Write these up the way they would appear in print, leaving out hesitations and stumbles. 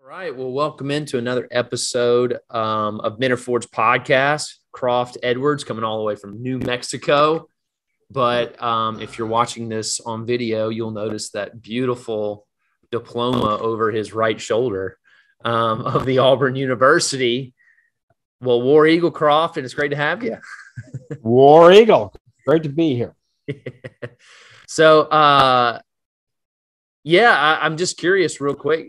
All right. Well, welcome into another episode of Ford's podcast. Croft Edwards coming all the way from New Mexico. But if you're watching this on video, you'll notice that beautiful diploma over his right shoulder of the Auburn University. Well, War Eagle Croft, and it's great to have you. War Eagle. Great to be here. So, I'm just curious real quick,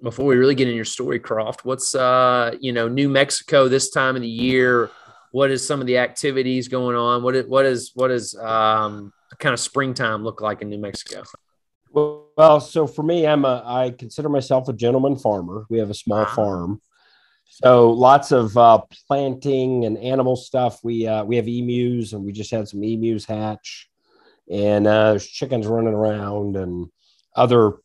before we really get in your story, Croft, what's, New Mexico this time of the year? What is some of the activities going on? What is kind of springtime look like in New Mexico? Well, so for me, I consider myself a gentleman farmer. We have a small farm. So lots of planting and animal stuff. We have emus, and we just had some emus hatch, and there's chickens running around and other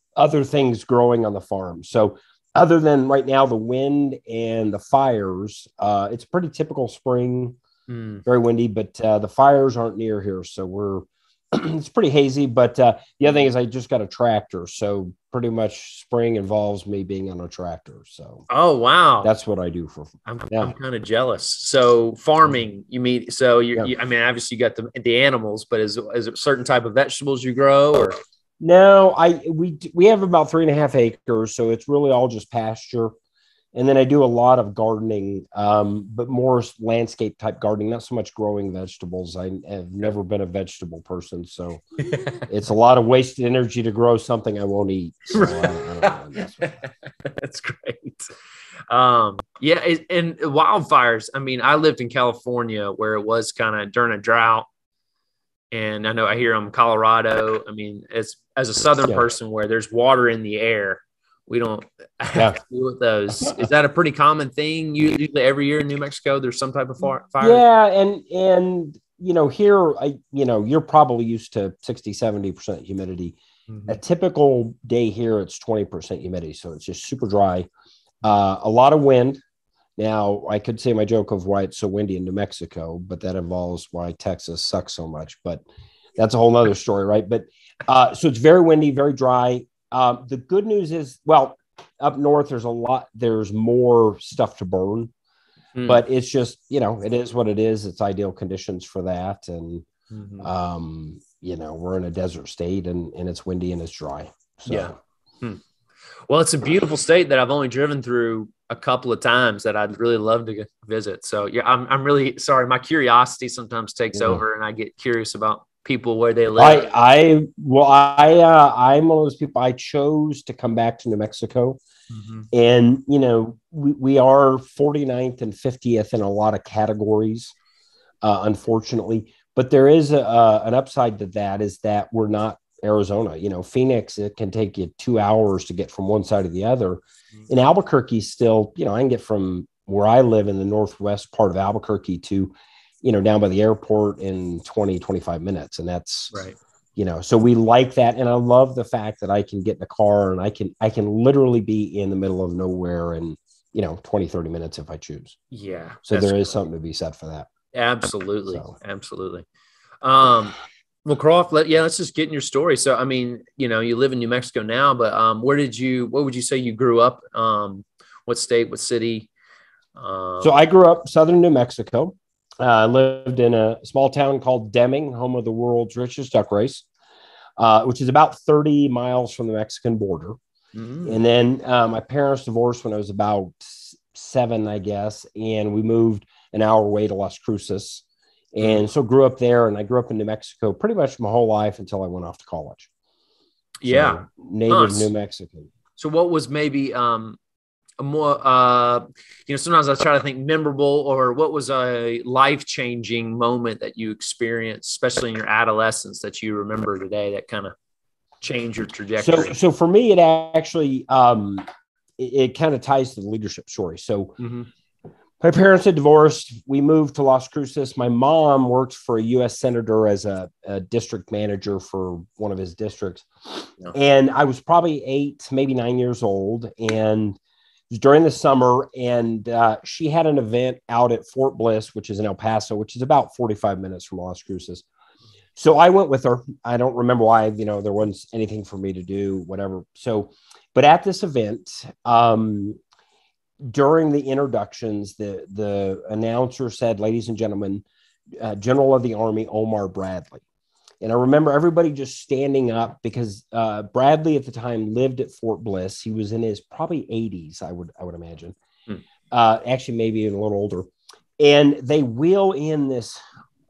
things growing on the farm. So other than right now, the wind and the fires, it's a pretty typical spring, very windy, but the fires aren't near here. So it's pretty hazy. But the other thing is I just got a tractor. So pretty much spring involves me being on a tractor. So, oh, wow. That's what I do I'm kind of jealous. So farming, you mean, so obviously you got the animals, but is it a certain type of vegetables you grow or? No, we have about 3.5 acres. So it's really all just pasture. And then I do a lot of gardening, but more landscape type gardening, not so much growing vegetables. I have never been a vegetable person. So it's a lot of wasted energy to grow something I won't eat. So That's great. And wildfires. I mean, I lived in California where it was kind of during a drought. And I know I hear them in Colorado. I mean, as a Southern person where there's water in the air, we don't have to deal with those. Is that a pretty common thing? Usually every year in New Mexico, there's some type of fire? Yeah. And here, you're probably used to 60, 70% humidity. Mm-hmm. A typical day here, it's 20% humidity. So it's just super dry. A lot of wind. Now, I could say my joke of why it's so windy in New Mexico, but that involves why Texas sucks so much. But that's a whole nother story, right? But so it's very windy, very dry. The good news is, well, up north, there's more stuff to burn, but it's just, it is what it is. It's ideal conditions for that. And, we're in a desert state and it's windy and it's dry. So. Yeah. Well, it's a beautiful state that I've only driven through a couple of times that I'd really love to visit. So yeah, I'm really sorry. My curiosity sometimes takes over and I get curious about people where they live. I'm one of those people. I chose to come back to New Mexico, and we are 49th and 50th in a lot of categories, unfortunately. But there is an upside to that, is that we're not Arizona. Phoenix, it can take you 2 hours to get from one side to the other. In Albuquerque, still, I can get from where I live in the northwest part of Albuquerque to down by the airport in 20, 25 minutes. And that's right. So we like that. And I love the fact that I can get in the car and I can literally be in the middle of nowhere in, 20, 30 minutes if I choose. Yeah. So there is something to be said for that. Absolutely. Absolutely. Well, Croft, let's just get in your story. So, I mean, you live in New Mexico now, but what would you say you grew up? What state, what city? So I grew up southern New Mexico. I lived in a small town called Deming, home of the world's richest duck race, which is about 30 miles from the Mexican border. Mm-hmm. And then my parents divorced when I was about 7, I guess, and we moved an hour away to Las Cruces. And so grew up there, and I grew up in New Mexico pretty much my whole life until I went off to college. Yeah. So, native New Mexican. So what was maybe a more, sometimes I try to think memorable, or what was a life-changing moment that you experienced, especially in your adolescence, that you remember today that kind of changed your trajectory? So for me, it actually, it kind of ties to the leadership story. So my parents had divorced. We moved to Las Cruces. My mom worked for a U.S. senator as a district manager for one of his districts. Yeah. And I was probably 8, maybe 9 years old. And it was during the summer. And she had an event out at Fort Bliss, which is in El Paso, which is about 45 minutes from Las Cruces. So I went with her. I don't remember why, there wasn't anything for me to do, whatever. So But at this event, during the introductions, the announcer said, "Ladies and gentlemen, General of the Army, Omar Bradley." And I remember everybody just standing up because Bradley at the time lived at Fort Bliss. He was in his probably 80s, I would imagine. Actually, maybe even a little older. And they wheel in this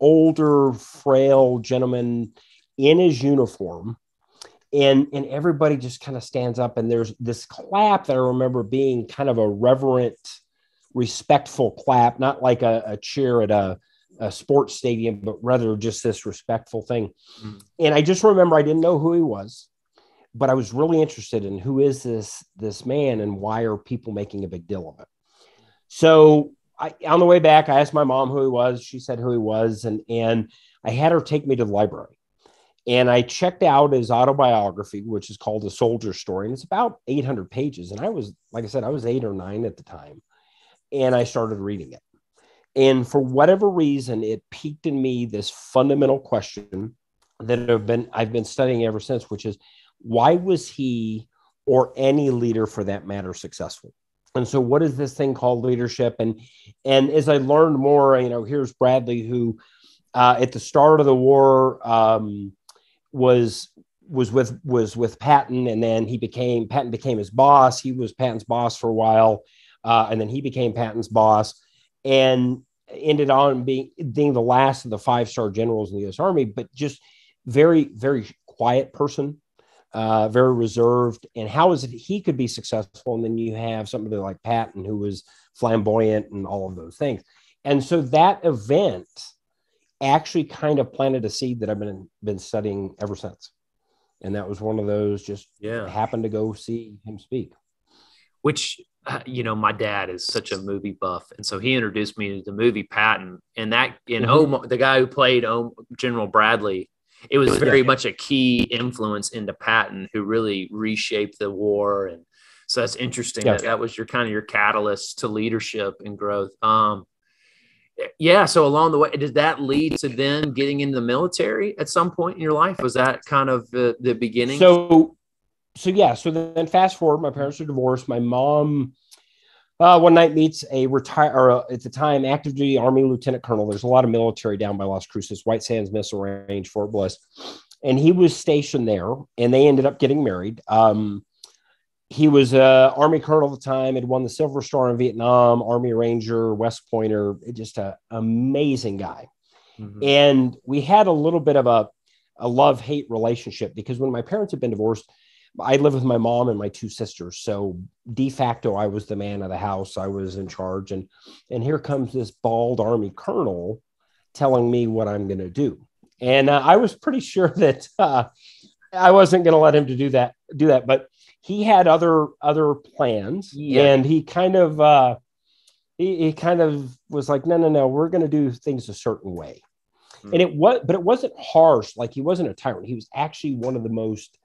older, frail gentleman in his uniform. And everybody just kind of stands up. And there's this clap that I remember being kind of a reverent, respectful clap, not like a cheer at a sports stadium, but rather just this respectful thing. And I just remember I didn't know who he was, but I was really interested in who is this man and why are people making a big deal of it? So on the way back, I asked my mom who he was. She said who he was. And I had her take me to the library. And I checked out his autobiography, which is called A Soldier's Story. And it's about 800 pages. And I was, like I said, I was 8 or 9 at the time. And I started reading it. And for whatever reason, it piqued in me this fundamental question that I've been studying ever since, which is, why was he, or any leader for that matter, successful? And so what is this thing called leadership? And as I learned more, here's Bradley, who at the start of the war was with Patton, and then Patton became his boss. He was Patton's boss for a while, and then he became Patton's boss, and ended on being the last of the 5-star generals in the U.S. Army, but just very, very quiet person, very reserved. And how is it he could be successful? And then you have somebody like Patton, who was flamboyant and all of those things. And so that event actually kind of planted a seed that I've been studying ever since. And that was one of those, just happened to go see him speak. Which, my dad is such a movie buff. And so he introduced me to the movie Patton, and Omar, the guy who played General Bradley, it was very much a key influence into Patton, who really reshaped the war. And so that's interesting. That was your catalyst to leadership and growth. So along the way, did that lead to then getting into the military at some point in your life? Was that kind of the beginning? So then fast forward, my parents are divorced. My mom one night meets at the time, active duty Army lieutenant colonel. There's a lot of military down by Las Cruces, White Sands Missile Range, Fort Bliss. And he was stationed there, and they ended up getting married. He was an Army colonel at the time, had won the Silver Star in Vietnam, Army Ranger, West Pointer, just an amazing guy. Mm-hmm. And we had a little bit of a love-hate relationship, because when my parents had been divorced, I lived with my mom and my 2 sisters. So de facto, I was the man of the house. I was in charge. And here comes this bald Army colonel telling me what I'm going to do. And I was pretty sure that I wasn't going to let him to do that. But he had other plans. Yeah. And he kind of he kind of was like, no, we're going to do things a certain way. Mm-hmm. And it wasn't harsh. Like, he wasn't a tyrant. He was actually one of the most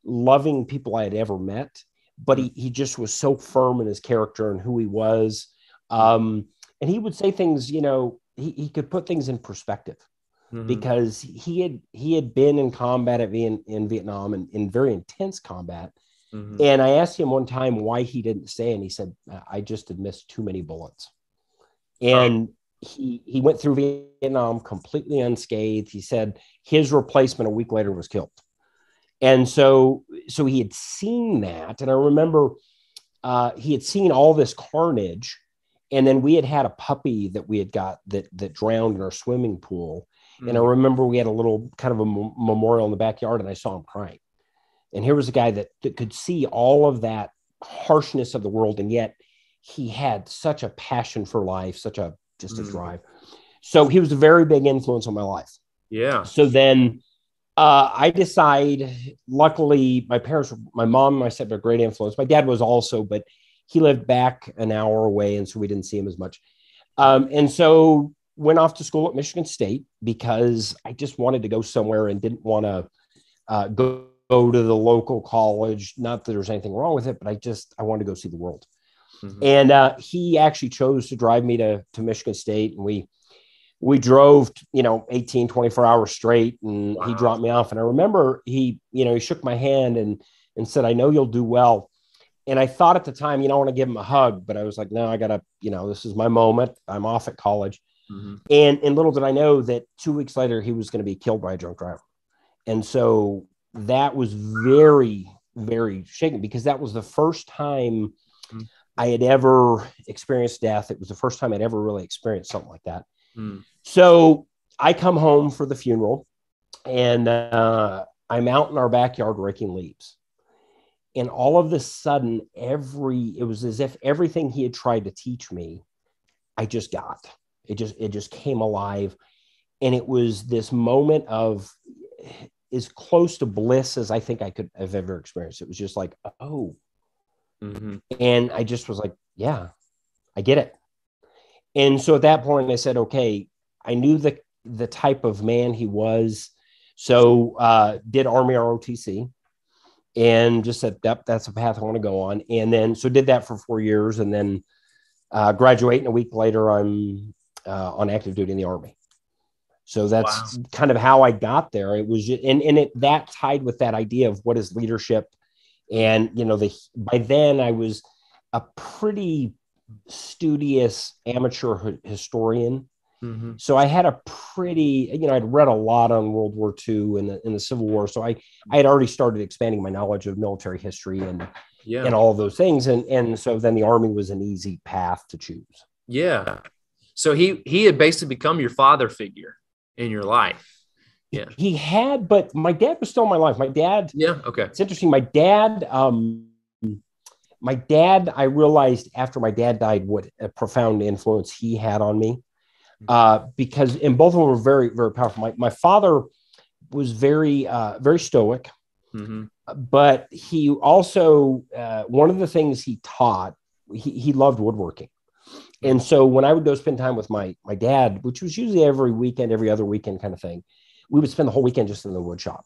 loving people I had ever met, but he just was so firm in his character and who he was. And he would say things, he could put things in perspective, mm-hmm. because he had been in combat in Vietnam, and in very intense combat. Mm-hmm. And I asked him one time why he didn't stay, and he said, I just had missed too many bullets. And he went through Vietnam completely unscathed. He said his replacement a week later was killed. And so he had seen that. And I remember he had seen all this carnage. And then we had a puppy that we had got that drowned in our swimming pool. Mm-hmm. And I remember we had a little kind of a memorial in the backyard, and I saw him crying. And here was a guy that could see all of that harshness of the world. And yet he had such a passion for life, such a drive. So he was a very big influence on my life. Yeah. So then I decide, luckily, my mom and my stepdad, great influence. My dad was also, but he lived back an hour away, and so we didn't see him as much. And so went off to school at Michigan State, because I just wanted to go somewhere and didn't want to go to the local college. Not that there's anything wrong with it, but I wanted to go see the world. Mm-hmm. And he actually chose to drive me to Michigan State, and we drove, 18, 24 hours straight, and He dropped me off. And I remember he shook my hand and said, I know you'll do well. And I thought at the time, I want to give him a hug, but I was like, no, I gotta, this is my moment. I'm off at college. Mm-hmm. And little did I know that 2 weeks later, he was going to be killed by a drunk driver. And so that was very, very shaking, because that was the first time I had ever experienced death. It was the first time I'd ever really experienced something like that. So I come home for the funeral, and I'm out in our backyard raking leaves. And all of a sudden, it was as if everything he had tried to teach me, I just got. It just came alive. And it was this moment of as close to bliss as I think I could have ever experienced. It was just like, oh. And I just was like, yeah, I get it. And so at that point I said, okay, I knew the type of man he was. So did Army ROTC. And just said, yep, that's a path I want to go on. And then, so did that for 4 years, and then graduate. And a week later, I'm on active duty in the Army. So that's kind of how I got there. It was just, that tied with that idea of what is leadership. And, by then I was a pretty studious amateur historian. So I had a pretty, I'd read a lot on World War II and the Civil War. So I had already started expanding my knowledge of military history and all of those things. And so then the Army was an easy path to choose. Yeah. So he had basically become your father figure in your life. Yeah. He had, but my dad was still in my life. My dad. Yeah. Okay. It's interesting. My dad, I realized after my dad died, what a profound influence he had on me. Because and both of them were very, very powerful. My father was very, very stoic, but he also, one of the things he taught, he loved woodworking. And so when I would go spend time with my dad, which was usually every weekend, every other weekend kind of thing, we would spend the whole weekend just in the wood shop,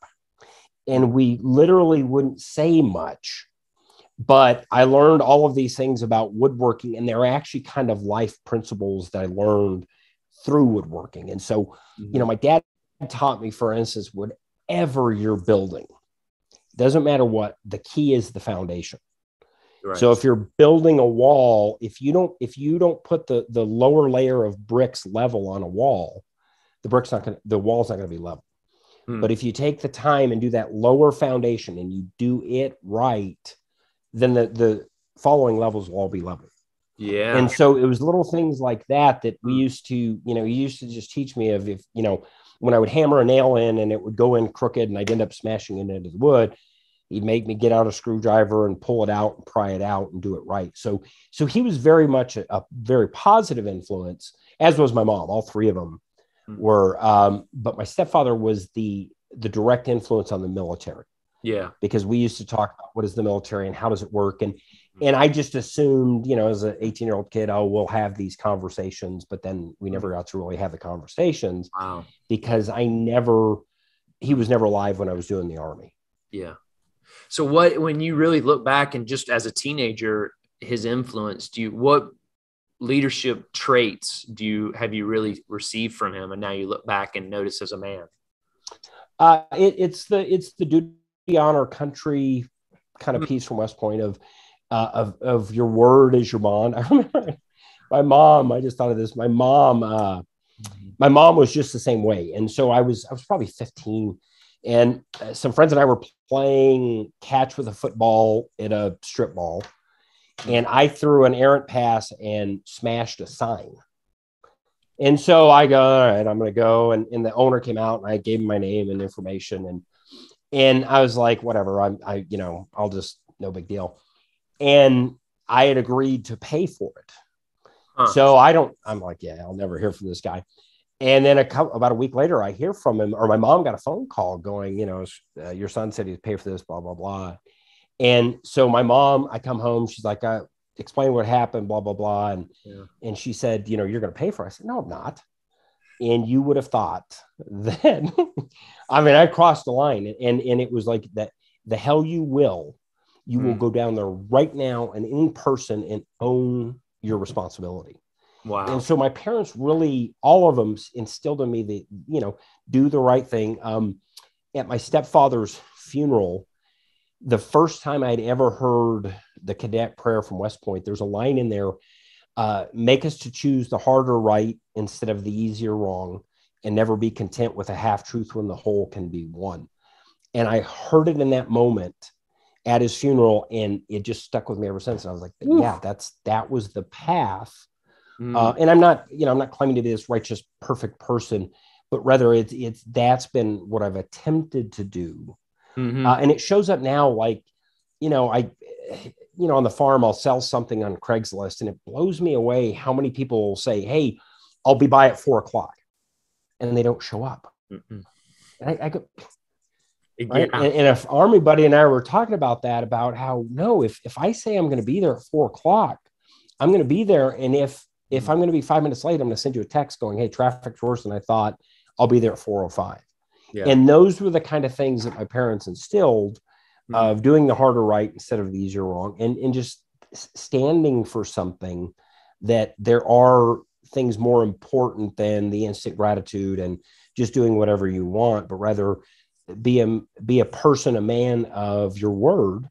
and we literally wouldn't say much, but I learned all of these things about woodworking, and they're actually kind of life principles that I learned through woodworking. And so, my dad taught me, for instance, whatever you're building, doesn't matter what, the key is the foundation. Right. So if you're building a wall, if you don't put the lower layer of bricks level on a wall, the wall's not going to be level. But if you take the time and do that lower foundation and you do it right, then the following levels will all be level. Yeah. And so it was little things like that we used to, he used to just teach me of, if, when I would hammer a nail in and it would go in crooked and I'd end up smashing it into the wood, he'd make me get out a screwdriver and pull it out and pry it out and do it right. So he was very much a very positive influence, as was my mom. All three of them were, but my stepfather was the direct influence on the military. Yeah. Because we used to talk about what is the military and how does it work? And I just assumed, as an 18-year-old kid, we'll have these conversations, but then we never got to really have the conversations. Wow. Because he was never alive when I was doing the Army. Yeah. So when you really look back and just as a teenager, his influence, what leadership traits have you really received from him? And now you look back and notice as a man. It's the duty, honor, country kind of piece from West Point of your word is your bond. I remember my mom, I just thought of this. My mom was just the same way. And so I was probably 15, and some friends and I were playing catch with a football in a strip mall. And I threw an errant pass and smashed a sign. And so I go, all right, I'm going to go. And the owner came out and I gave him my name and information. And I was like, whatever, I'll just, no big deal. And I had agreed to pay for it. Huh. So I'm like, yeah, I'll never hear from this guy. And then about a week later, I hear from him, or my mom got a phone call going, your son said he'd pay for this, blah, blah, blah. And so my mom, I come home, she's like, explain what happened, blah, blah, blah. And she said, you're going to pay for it. I said, no, I'm not. And you would have thought that, I crossed the line, and it was like that, the hell you will go down there right now and in person and own your responsibility. Wow. And so my parents really, all of them instilled in me the, do the right thing. At my stepfather's funeral, the first time I'd ever heard the cadet prayer from West Point, there's a line in there, make us to choose the harder right instead of the easier wrong, and never be content with a half truth when the whole can be one. And I heard it in that moment at his funeral, and it just stuck with me ever since. And I was like, yeah, that was the path. And I'm not claiming to be this righteous, perfect person, but rather that's been what I've attempted to do. And it shows up now, like, on the farm, I'll sell something on Craigslist, and it blows me away how many people will say, hey, I'll be by at 4:00, and they don't show up. And I go, right? And if Army buddy and I were talking about that, about how, no, if I say I'm going to be there at 4:00, I'm going to be there. And if I'm going to be 5 minutes late, I'm going to send you a text going, hey, traffic's worse than I thought. I'll be there at 4:05. And those were the kind of things that my parents instilled, of doing the harder right instead of the easier wrong, and just standing for something, that there are things more important than the instant gratitude and just doing whatever you want, but rather be a person, a man of your word.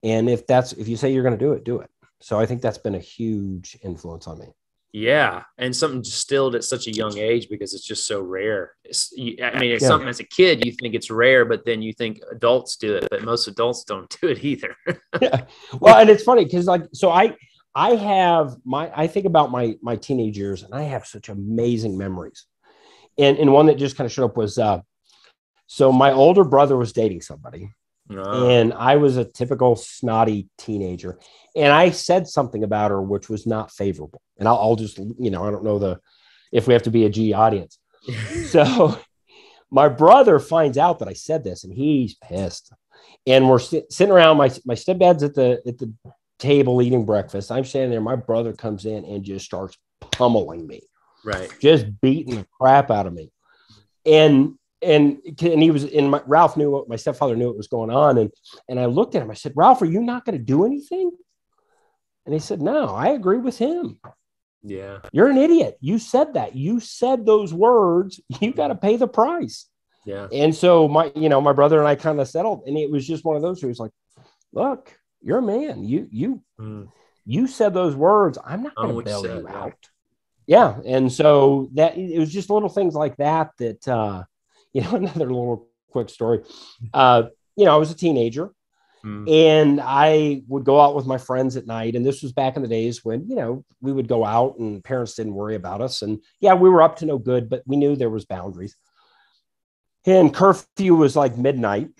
And if you say you're going to do it, do it. So I think that's been a huge influence on me. Yeah. And something distilled at such a young age, because it's just so rare. It's something as a kid, you think it's rare, but then you think adults do it, but most adults don't do it either. Yeah. Well, and it's funny because, like, so I think about my teenage years, and I have such amazing memories. And one that just kind of showed up was, so my older brother was dating somebody. And I was a typical snotty teenager, and I said something about her which was not favorable. And I'll just, I don't know if we have to be a G audience. So my brother finds out that I said this, and he's pissed. And we're sitting around. My stepdad's at the table eating breakfast. I'm standing there. My brother comes in and just starts pummeling me, right? Just beating the crap out of me. And he was in Ralph knew, my stepfather knew what was going on. And I looked at him, I said, Ralph, are you not going to do anything? And he said, no, I agree with him. Yeah. You're an idiot. You said that. You said those words. You got to pay the price. Yeah. And so my brother and I kind of settled, and it was just one of those who was like, look, you're a man. You said those words. I'm not going to bail you out. Yeah. And so that it was just little things like that, another little quick story. I was a teenager, and I would go out with my friends at night. And this was back in the days when, we would go out and parents didn't worry about us. And yeah, we were up to no good, but we knew there was boundaries. And curfew was like midnight.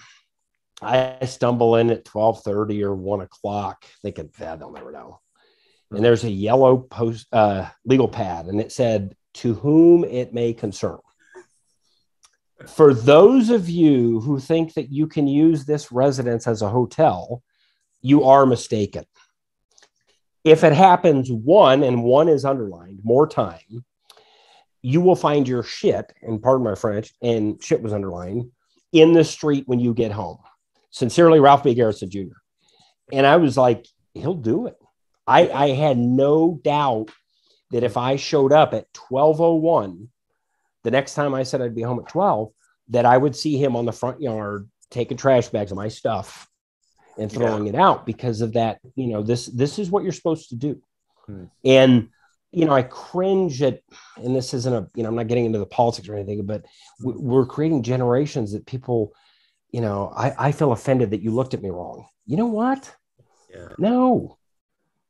I stumble in at 12:30 or 1:00 thinking, they'll never know. And there's a yellow legal pad, and it said, to whom it may concern. For those of you who think that you can use this residence as a hotel, you are mistaken. If it happens and one is underlined more time, you will find your shit, and pardon my French, and shit was underlined, in the street when you get home. Sincerely, Ralph B. Garrison Jr. And I was like, he'll do it. I had no doubt that if I showed up at 12:01, the next time I said I'd be home at 12, that I would see him on the front yard taking trash bags of my stuff and throwing it out because of that. This is what you're supposed to do. And, I cringe at, and this isn't I'm not getting into the politics or anything, but we're creating generations that people, I feel offended that you looked at me wrong. You know what? Yeah. No.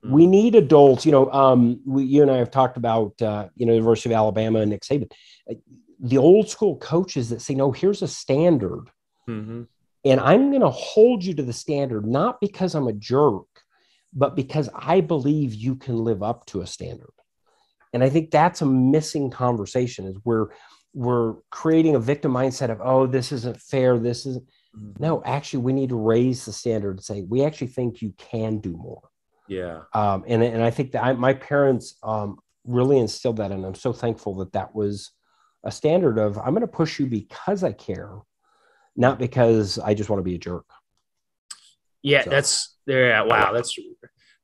We need adults. You and I have talked about, University of Alabama and Nick Saban, the old school coaches that say, no, here's a standard. And I'm going to hold you to the standard, not because I'm a jerk, but because I believe you can live up to a standard. And I think that's a missing conversation, is we're creating a victim mindset of, oh, this isn't fair. This isn't. No, actually, we need to raise the standard and say, we actually think you can do more. Yeah. And I think that my parents really instilled that. And I'm so thankful that was a standard of, I'm going to push you because I care, not because I just want to be a jerk. Yeah, so. Wow. That's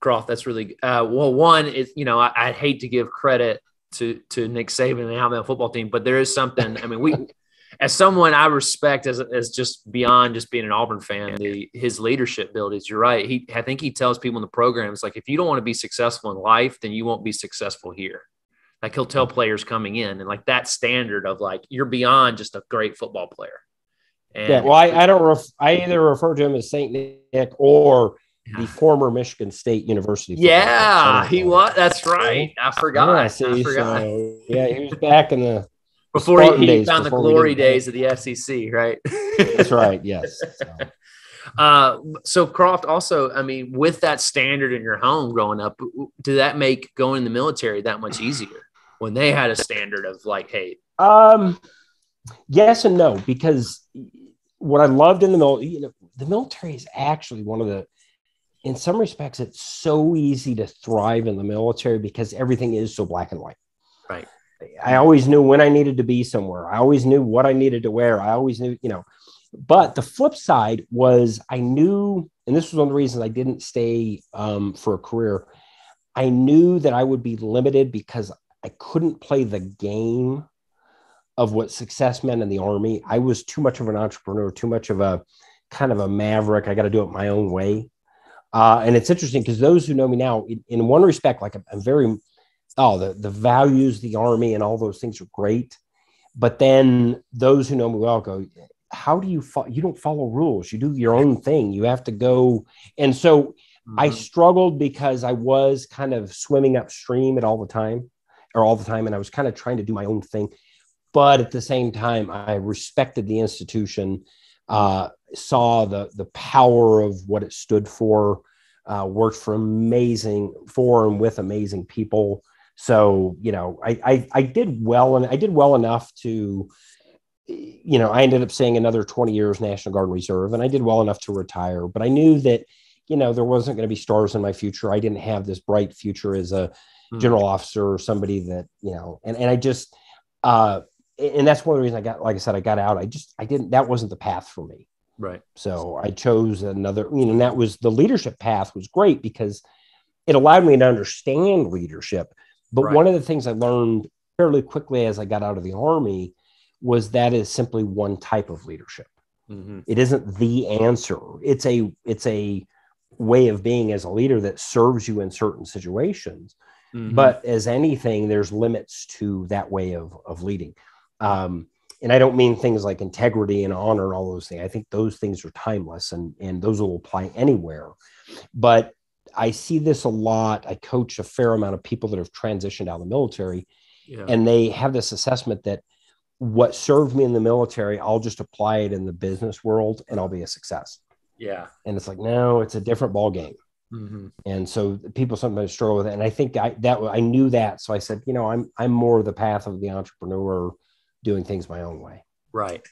Croft. That's really, well, one is, I'd hate to give credit to Nick Saban and the Alabama football team, but there is something, as someone I respect as just beyond just being an Auburn fan, his leadership abilities, you're right. I think he tells people in the program, it's like, if you don't want to be successful in life, then you won't be successful here. Like, he'll tell players coming in, and like that standard of like, you're beyond just a great football player. And yeah, well, I either refer to him as Saint Nick or the former Michigan State University. Yeah, he was. That's right. I forgot. Yeah, see, so, yeah, he was back in the before he found the glory days of the SEC, right? That's right. Yes. So Croft, also, I mean, with that standard in your home growing up, did that make going in the military that much easier when they had a standard of like, hey? Yes and no, because what I loved in the military, the military is actually one of the, in some respects, it's so easy to thrive in the military because everything is so black and white. Right. I always knew when I needed to be somewhere. I always knew what I needed to wear. I always knew, but the flip side was I knew, and this was one of the reasons I didn't stay for a career. I knew that I would be limited because I couldn't play the game of what success meant in the Army. I was too much of an entrepreneur, too much of a kind of a maverick. I got to do it my own way. And it's interesting because those who know me now, in one respect, like I'm very, the values of the Army and all those things are great. But then those who know me well go, how do you you don't follow rules. You do your own thing. You have to go. And so I struggled because I was kind of swimming upstream all the time. And I was kind of trying to do my own thing. But at the same time, I respected the institution, saw the power of what it stood for, worked for and with amazing people. So, I did well, and I did well enough to, I ended up staying another 20 years National Guard and Reserve, and I did well enough to retire. But I knew that, there wasn't going to be stars in my future. I didn't have this bright future as a general officer or somebody that, and I just, and that's one of the reasons I got out. That wasn't the path for me. Right. So I chose another, and that was the leadership path was great because it allowed me to understand leadership. But one of the things I learned fairly quickly as I got out of the Army was that is simply one type of leadership. Mm-hmm. It isn't the answer. It's a way of being as a leader that serves you in certain situations. Mm-hmm. But as anything, there's limits to that way of leading. And I don't mean things like integrity and honor and all those things. I think those things are timeless and those will apply anywhere. But I see this a lot. I coach a fair amount of people that have transitioned out of the military, and they have this assessment that what served me in the military, I'll just apply it in the business world and I'll be a success. Yeah. And it's like, no, it's a different ball game. Mm-hmm. And so people sometimes struggle with it. And I think I knew that. So I said, I'm more the path of the entrepreneur, doing things my own way. Right.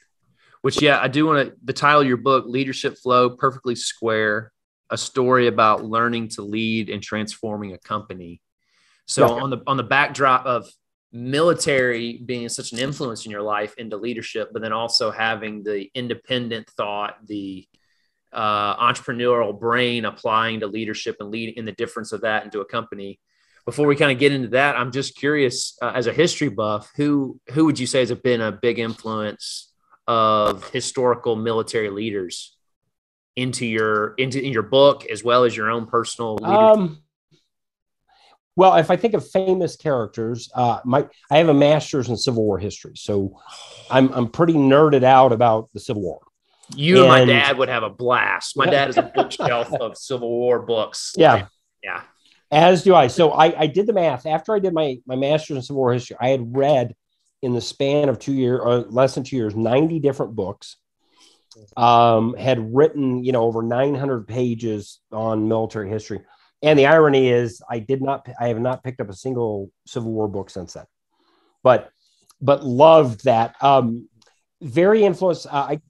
Which, I do want to, the title of your book, LeadershipFlow, Perfectly Square, a story about learning to lead and transforming a company. So on the backdrop of military being such an influence in your life into leadership, but then also having the independent thought, the entrepreneurial brain applying to leadership and leading, and the difference of that into a company. Before we kind of get into that, I'm just curious, as a history buff, who would you say has been a big influence of historical military leaders in your book, as well as your own personal leadership? Well, if I think of famous characters, I have a master's in Civil War history, so I'm pretty nerded out about the Civil War. You and my dad would have a blast. My dad has a bookshelf of Civil War books. Yeah. As do I. So I did the math. After I did my master's in Civil War history, I had read in the span of 2 years, or less than 2 years, 90 different books, had written, over 900 pages on military history. And the irony is I have not picked up a single Civil War book since then, but loved that. Very influenced.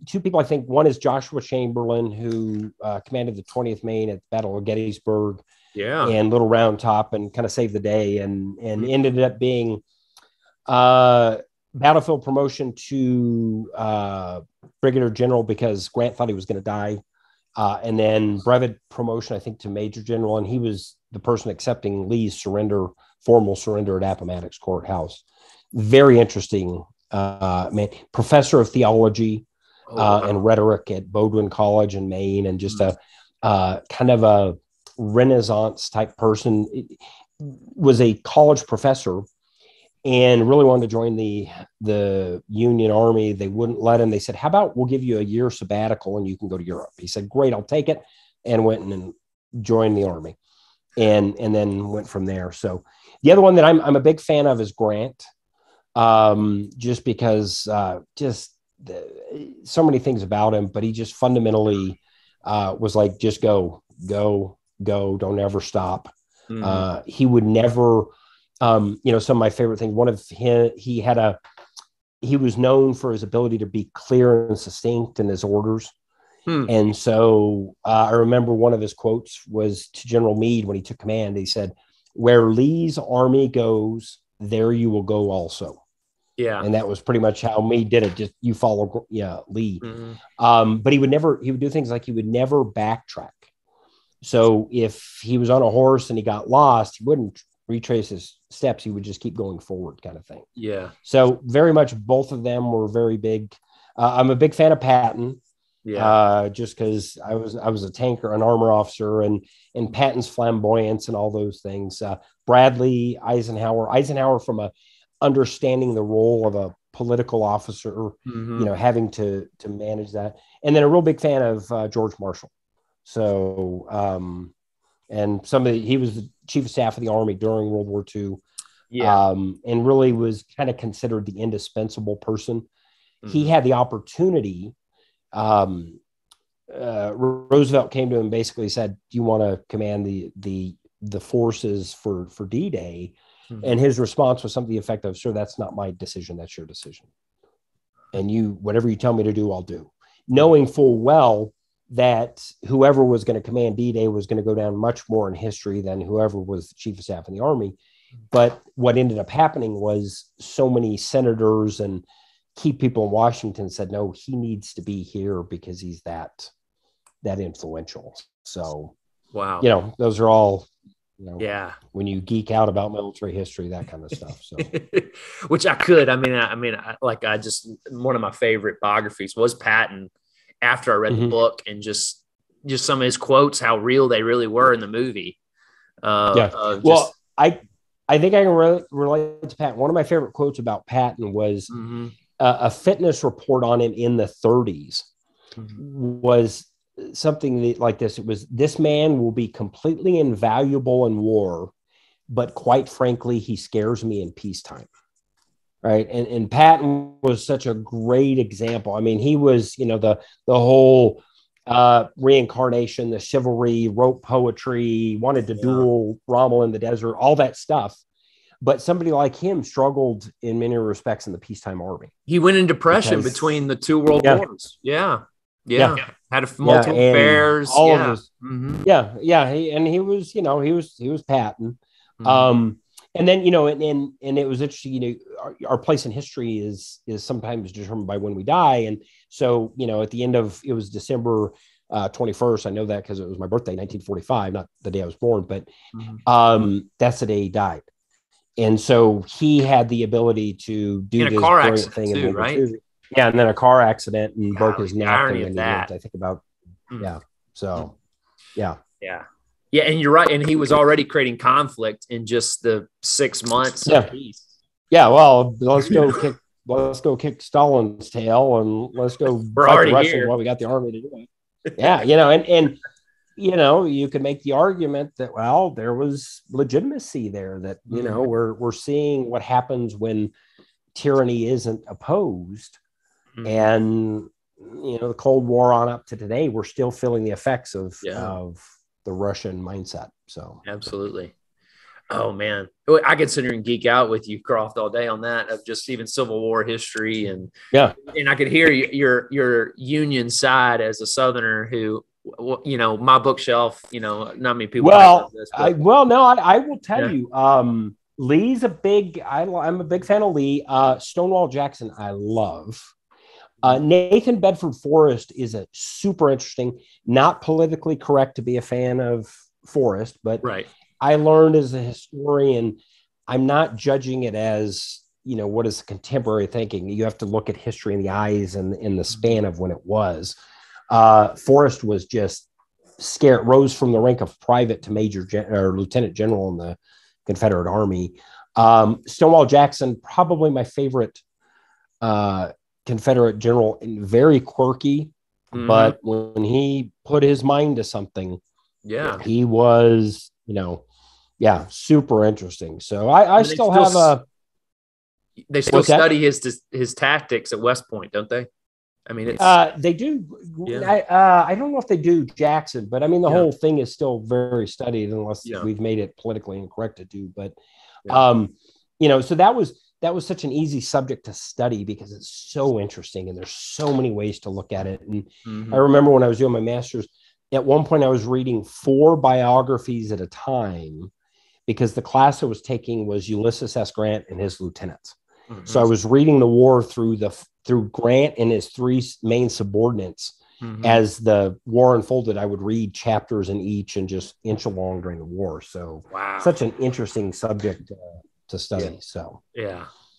Two people, I think. One is Joshua Chamberlain, who commanded the 20th Maine at the Battle of Gettysburg. And Little Round Top, and kind of saved the day, and ended up being battlefield promotion to brigadier general because Grant thought he was going to die, and then brevet promotion, I think, to major general, and he was the person accepting Lee's formal surrender at Appomattox Courthouse. Very interesting professor of theology and rhetoric at Bowdoin College in Maine, and just a kind of a Renaissance type person. Was a college professor and really wanted to join the Union Army. They wouldn't let him. They said, how about we'll give you a year sabbatical and you can go to Europe? He said, great, I'll take it, and went and joined the Army, and then went from there. So the other one that I'm a big fan of is Grant, just because so many things about him, but he just fundamentally was like, just go, don't ever stop. Mm-hmm. He would never, some of my favorite things, one of him, he was known for his ability to be clear and succinct in his orders. And so I remember one of his quotes was to General Meade when he took command. He said, where Lee's army goes, there you will go also. Yeah. And that was pretty much how Meade did it. Just you follow, Lee. Mm-hmm. But he would do things like he would never backtrack. So if he was on a horse and he got lost, he wouldn't retrace his steps. He would just keep going forward, kind of thing. Yeah. So very much both of them were very big. I'm a big fan of Patton. Yeah. Just because I was a tanker, an armor officer, and Patton's flamboyance and all those things. Bradley, Eisenhower from a understanding the role of a political officer, mm-hmm. Having to manage that. And then a real big fan of George Marshall. So, and he was the chief of staff of the Army during World War II. Yeah. And really was kind of considered the indispensable person. Mm-hmm. He had the opportunity. Roosevelt came to him and basically said, do you want to command the forces for D-Day? Mm-hmm. And his response was something to the effect of, sure, that's not my decision. That's your decision. And whatever you tell me to do, I'll do. Knowing full well that whoever was going to command D-Day was going to go down much more in history than whoever was the chief of staff in the Army. But what ended up happening was so many senators and key people in Washington said, no, he needs to be here because he's that influential. So, wow, those are all, when you geek out about military history, that kind of stuff. So, which I could, one of my favorite biographies was Patton after I read mm-hmm. the book, and just some of his quotes, how real they really were in the movie. I think I can relate to Patton. One of my favorite quotes about Patton was, mm-hmm. A fitness report on him in the 30s mm-hmm. was something like this. It was, this man will be completely invaluable in war, but quite frankly, he scares me in peacetime. Right. And Patton was such a great example. I mean, he was, the whole reincarnation, the chivalry, wrote poetry, wanted to duel Rommel in the desert, all that stuff. But somebody like him struggled in many respects in the peacetime army. He went in depression between the two world wars. Yeah. Had multiple affairs. All of this. Mm-hmm. Yeah. He was Patton. Mm-hmm. And then, and it was interesting, our place in history is sometimes determined by when we die. And so, at the end of, it was December 21st. I know that because it was my birthday, 1945, not the day I was born, but mm-hmm. That's the day he died. And so he had the ability to do this brilliant thing. Too, right? Yeah. And then a car accident and broke his neck. And then I think about, yeah. So, yeah. Yeah. Yeah. And you're right. And he was already creating conflict in just the 6 months of peace. Yeah. Well, let's go kick Stalin's tail and let's go fight the Russians while we got the army to do it. Yeah. And you could make the argument that, well, there was legitimacy there, that, we're seeing what happens when tyranny isn't opposed. Mm-hmm. And, the Cold War on up to today, we're still feeling the effects of the Russian mindset. So absolutely. Oh man, I could sit here and geek out with you, Croft, all day on that, of just even Civil War history. And I could hear your Union side as a Southerner who, my bookshelf, not many people. Well, this, I will tell you, Lee's I'm a big fan of Lee. Stonewall Jackson, I love. Nathan Bedford Forrest is a super interesting, not politically correct to be a fan of Forrest, but I learned as a historian, I'm not judging it as, what is contemporary thinking? You have to look at history in the eyes and in the span of when it was. Forrest was just scared, rose from the rank of private to or lieutenant general in the Confederate Army. Stonewall Jackson, probably my favorite Confederate general, and very quirky, but when he put his mind to something, he was, super interesting. So I still have they still study his tactics at West Point, don't they? I mean, it's they do. I don't know if they do Jackson, but I mean, the whole thing is still very studied, unless we've made it politically incorrect to do. But so that was such an easy subject to study because it's so interesting and there's so many ways to look at it. And I remember when I was doing my master's, at one point I was reading 4 biographies at a time because the class I was taking was Ulysses S. Grant and his lieutenants. So I was reading the war through Grant and his 3 main subordinates. As the war unfolded, I would read chapters in each and just inch along during the war. So such an interesting subject to study. So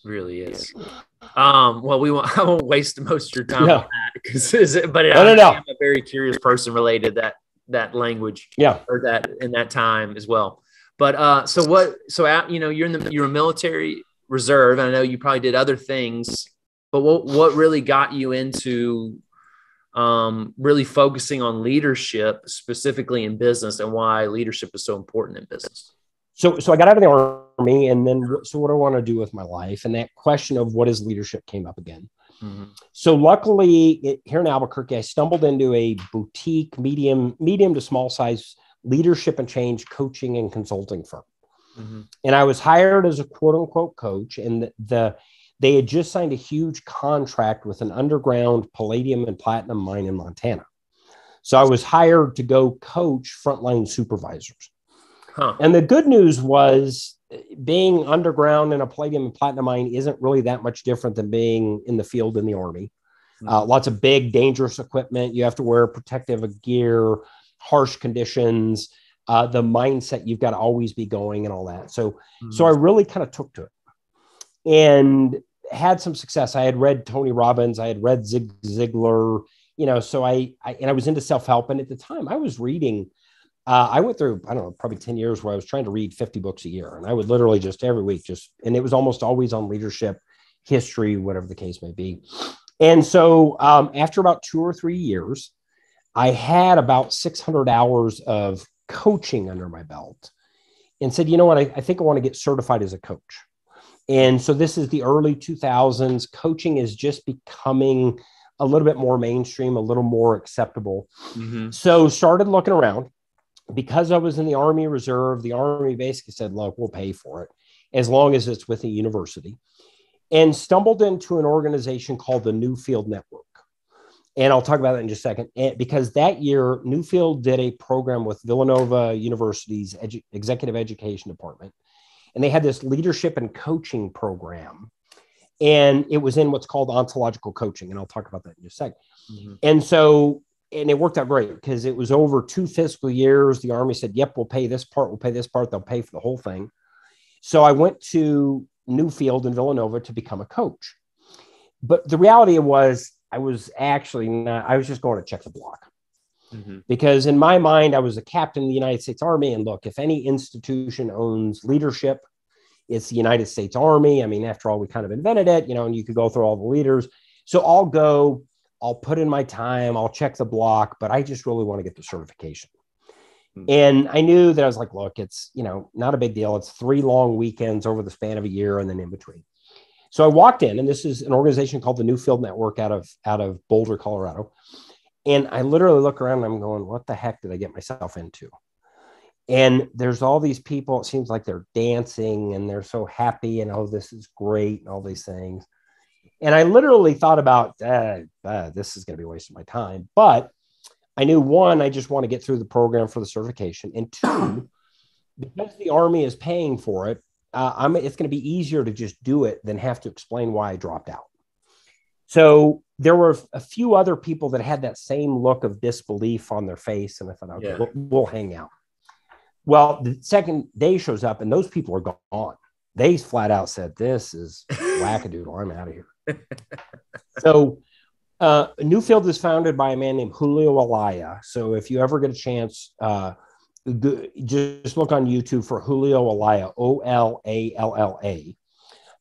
really is. Well, I won't waste most of your time on that but I'm a very curious person related that language or that in that time as well. But you're a military reserve, and I know you probably did other things, but what really got you into really focusing on leadership specifically in business, and why leadership is so important in business? So I got out of the Army, and then so what do I want to do with my life? And that question of what is leadership came up again. So luckily here in Albuquerque, I stumbled into a boutique, medium to small size leadership and change coaching and consulting firm. And I was hired as a quote unquote coach, and they had just signed a huge contract with an underground palladium and platinum mine in Montana. So I was hired to go coach frontline supervisors. And the good news was, being underground in a palladium and platinum mine isn't really that much different than being in the field in the Army. Lots of big, dangerous equipment. You have to wear protective gear, harsh conditions, the mindset, you've got to always be going and all that. So I really kind of took to it and had some success. I had read Tony Robbins. I had read Zig Ziglar, so I was into self-help. And at the time I was reading, I went through, I don't know, probably 10 years where I was trying to read 50 books a year. And I would literally just every week, and it was almost always on leadership, history, whatever the case may be. And so after about 2 or 3 years, I had about 600 hours of coaching under my belt, and said, you know what, I think I want to get certified as a coach. And so this is the early 2000s. Coaching is just becoming a little bit more mainstream, a little more acceptable. So started looking around. Because I was in the Army Reserve, the Army basically said, look, we'll pay for it as long as it's with a university, and stumbled into an organization called the Newfield Network. And I'll talk about that in just a second. Because that year, Newfield did a program with Villanova University's executive education department. And they had this leadership and coaching program. And it was in what's called ontological coaching. And I'll talk about that in just a second. And it worked out great because it was over 2 fiscal years. The Army said, yep, we'll pay this part. We'll pay this part. They'll pay for the whole thing. So I went to Newfield in Villanova to become a coach. But the reality was, I was actually not, I was just going to check the block. Because in my mind, I was a captain in the United States Army. And look, if any institution owns leadership, it's the United States Army. I mean, after all, we kind of invented it, and you could go through all the leaders. So I'll go, I'll put in my time, I'll check the block, but I just really want to get the certification. And I knew that I was like, look, it's, not a big deal. It's 3 long weekends over the span of a year and then in between. So I walked in, and this is an organization called the Newfield Network out of Boulder, Colorado. And I literally look around and I'm going, what the heck did I get myself into? And there's all these people, it seems like they're dancing and they're so happy and, oh, this is great and all these things. And I literally thought about, this is going to be a waste of my time. But I knew, 1, I just want to get through the program for the certification. And 2, because the Army is paying for it, it's going to be easier to just do it than have to explain why I dropped out. So there were a few other people that had that same look of disbelief on their face. And I thought, okay, we'll hang out. Well, the second day shows up and those people are gone. They flat out said, this is wackadoodle. I'm out of here. So Newfield is founded by a man named Julio Alaya. So if you ever get a chance, just look on YouTube for Julio Alaya, Olalla,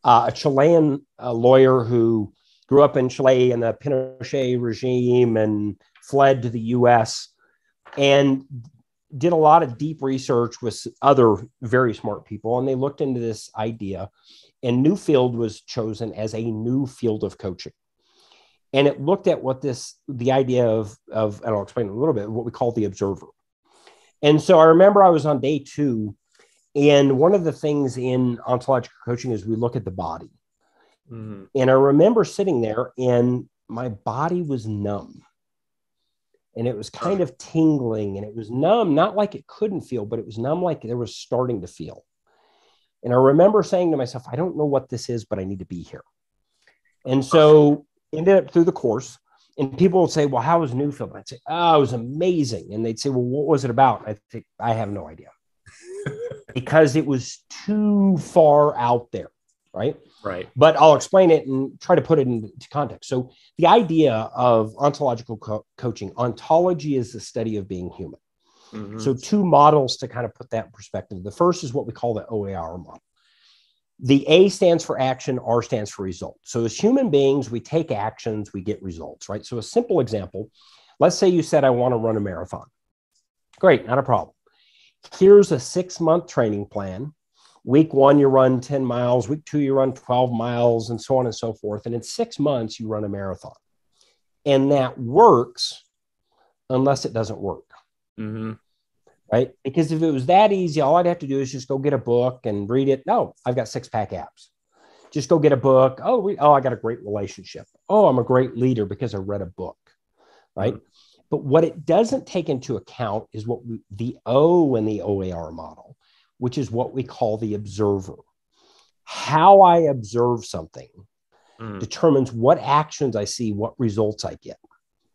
a Chilean lawyer who grew up in Chile in the Pinochet regime and fled to the U.S. and did a lot of deep research with other very smart people. And they looked into this idea, and Newfield was chosen as a new field of coaching. And it looked at the idea of, and I'll explain a little bit, what we call the observer. And so I remember I was on day 2, and one of the things in ontological coaching is we look at the body. Mm-hmm. And I remember sitting there and my body was numb. And it was kind of tingling, and it was numb, not like it couldn't feel, but it was numb like there was starting to feel. And I remember saying to myself, I don't know what this is, but I need to be here. And so ended up through the course, and people would say, well, how was Newfield? I'd say, oh, it was amazing. And they'd say, well, what was it about? I think I have no idea. Because it was too far out there. Right. But I'll explain it and try to put it into context. So the idea of ontological coaching, ontology is the study of being human. Mm-hmm. So 2 models to kind of put that in perspective. The first is what we call the OAR model. The A stands for action, R stands for result. So as human beings, we take actions, we get results, right? So a simple example, let's say you said, I want to run a marathon. Great, not a problem. Here's a 6-month training plan. Week 1, you run 10 miles. Week 2, you run 12 miles, and so on and so forth. And in 6 months, you run a marathon. And that works unless it doesn't work. Mm-hmm. Right? Because if it was that easy, all I'd have to do is just go get a book and read it. No, I've got 6-pack abs. Just go get a book. Oh, I got a great relationship. Oh, I'm a great leader because I read a book. Right? Mm-hmm. But what it doesn't take into account is the O in the OAR model, which is what we call the observer. How I observe something determines what actions I see, what results I get,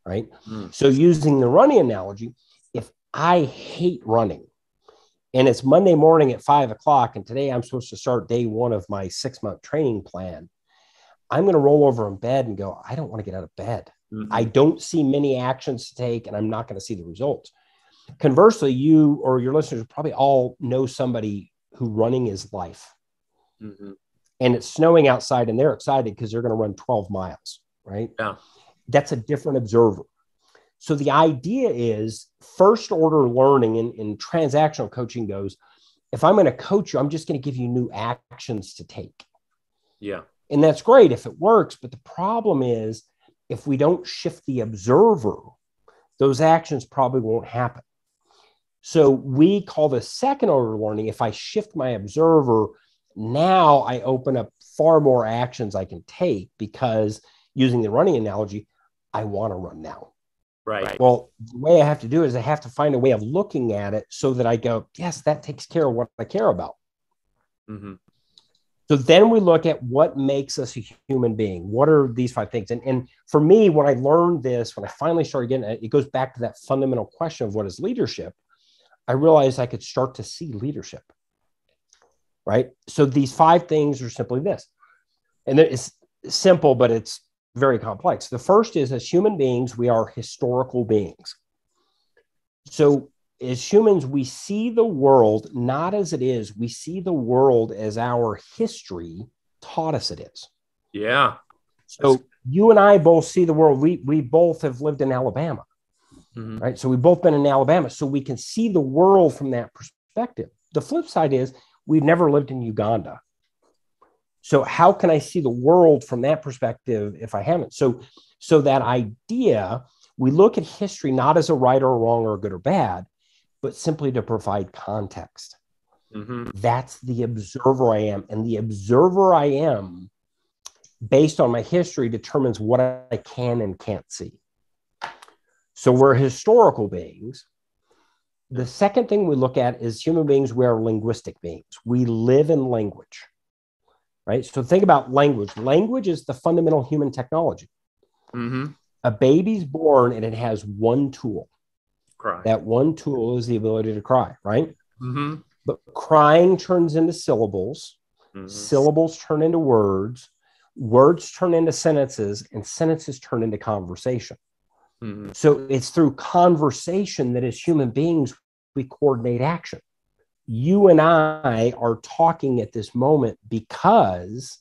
right? So using the running analogy, if I hate running and it's Monday morning at 5 o'clock and today I'm supposed to start day 1 of my 6-month training plan, I'm going to roll over in bed and go, I don't want to get out of bed. Mm-hmm. I don't see many actions to take and I'm not going to see the results. Conversely, you or your listeners probably all know somebody who running is life. Mm-hmm. And it's snowing outside and they're excited because they're going to run 12 miles, right? Yeah. That's a different observer. So the idea is first order learning in transactional coaching goes, if I'm going to coach you, I'm just going to give you new actions to take. Yeah. And that's great if it works. But the problem is if we don't shift the observer, those actions probably won't happen. So we call this second order learning. If I shift my observer, now I open up far more actions I can take because using the running analogy, I want to run now. Right. Well, the way I have to do it is I have to find a way of looking at it so that I go, yes, that takes care of what I care about. Mm-hmm. So then we look at what makes us a human being. What are these 5 things? And for me, when I learned this, when I finally started getting it, it goes back to that fundamental question of what is leadership. I realized I could start to see leadership, right? So these 5 things are simply this. And it's simple, but it's very complex. The first is as human beings, we are historical beings. So as humans, we see the world not as it is. We see the world as our history taught us it is. Yeah. So you and I both see the world. We both have lived in Alabama. Mm-hmm. Right. So we've both been in Alabama. So we can see the world from that perspective. The flip side is we've never lived in Uganda. So how can I see the world from that perspective if I haven't? So that idea, we look at history not as a right or wrong or good or bad, but simply to provide context. Mm-hmm. That's the observer I am. And the observer I am, based on my history, determines what I can and can't see. So we're historical beings. The second thing we look at is human beings, we are linguistic beings. We live in language, right? So think about language. Language is the fundamental human technology. Mm-hmm. A baby's born and it has one tool. Cry. That one tool is the ability to cry, right? Mm-hmm. But crying turns into syllables. Syllables turn into words. Words turn into sentences, and sentences turn into conversation. So it's through conversation that as human beings, we coordinate action. You and I are talking at this moment because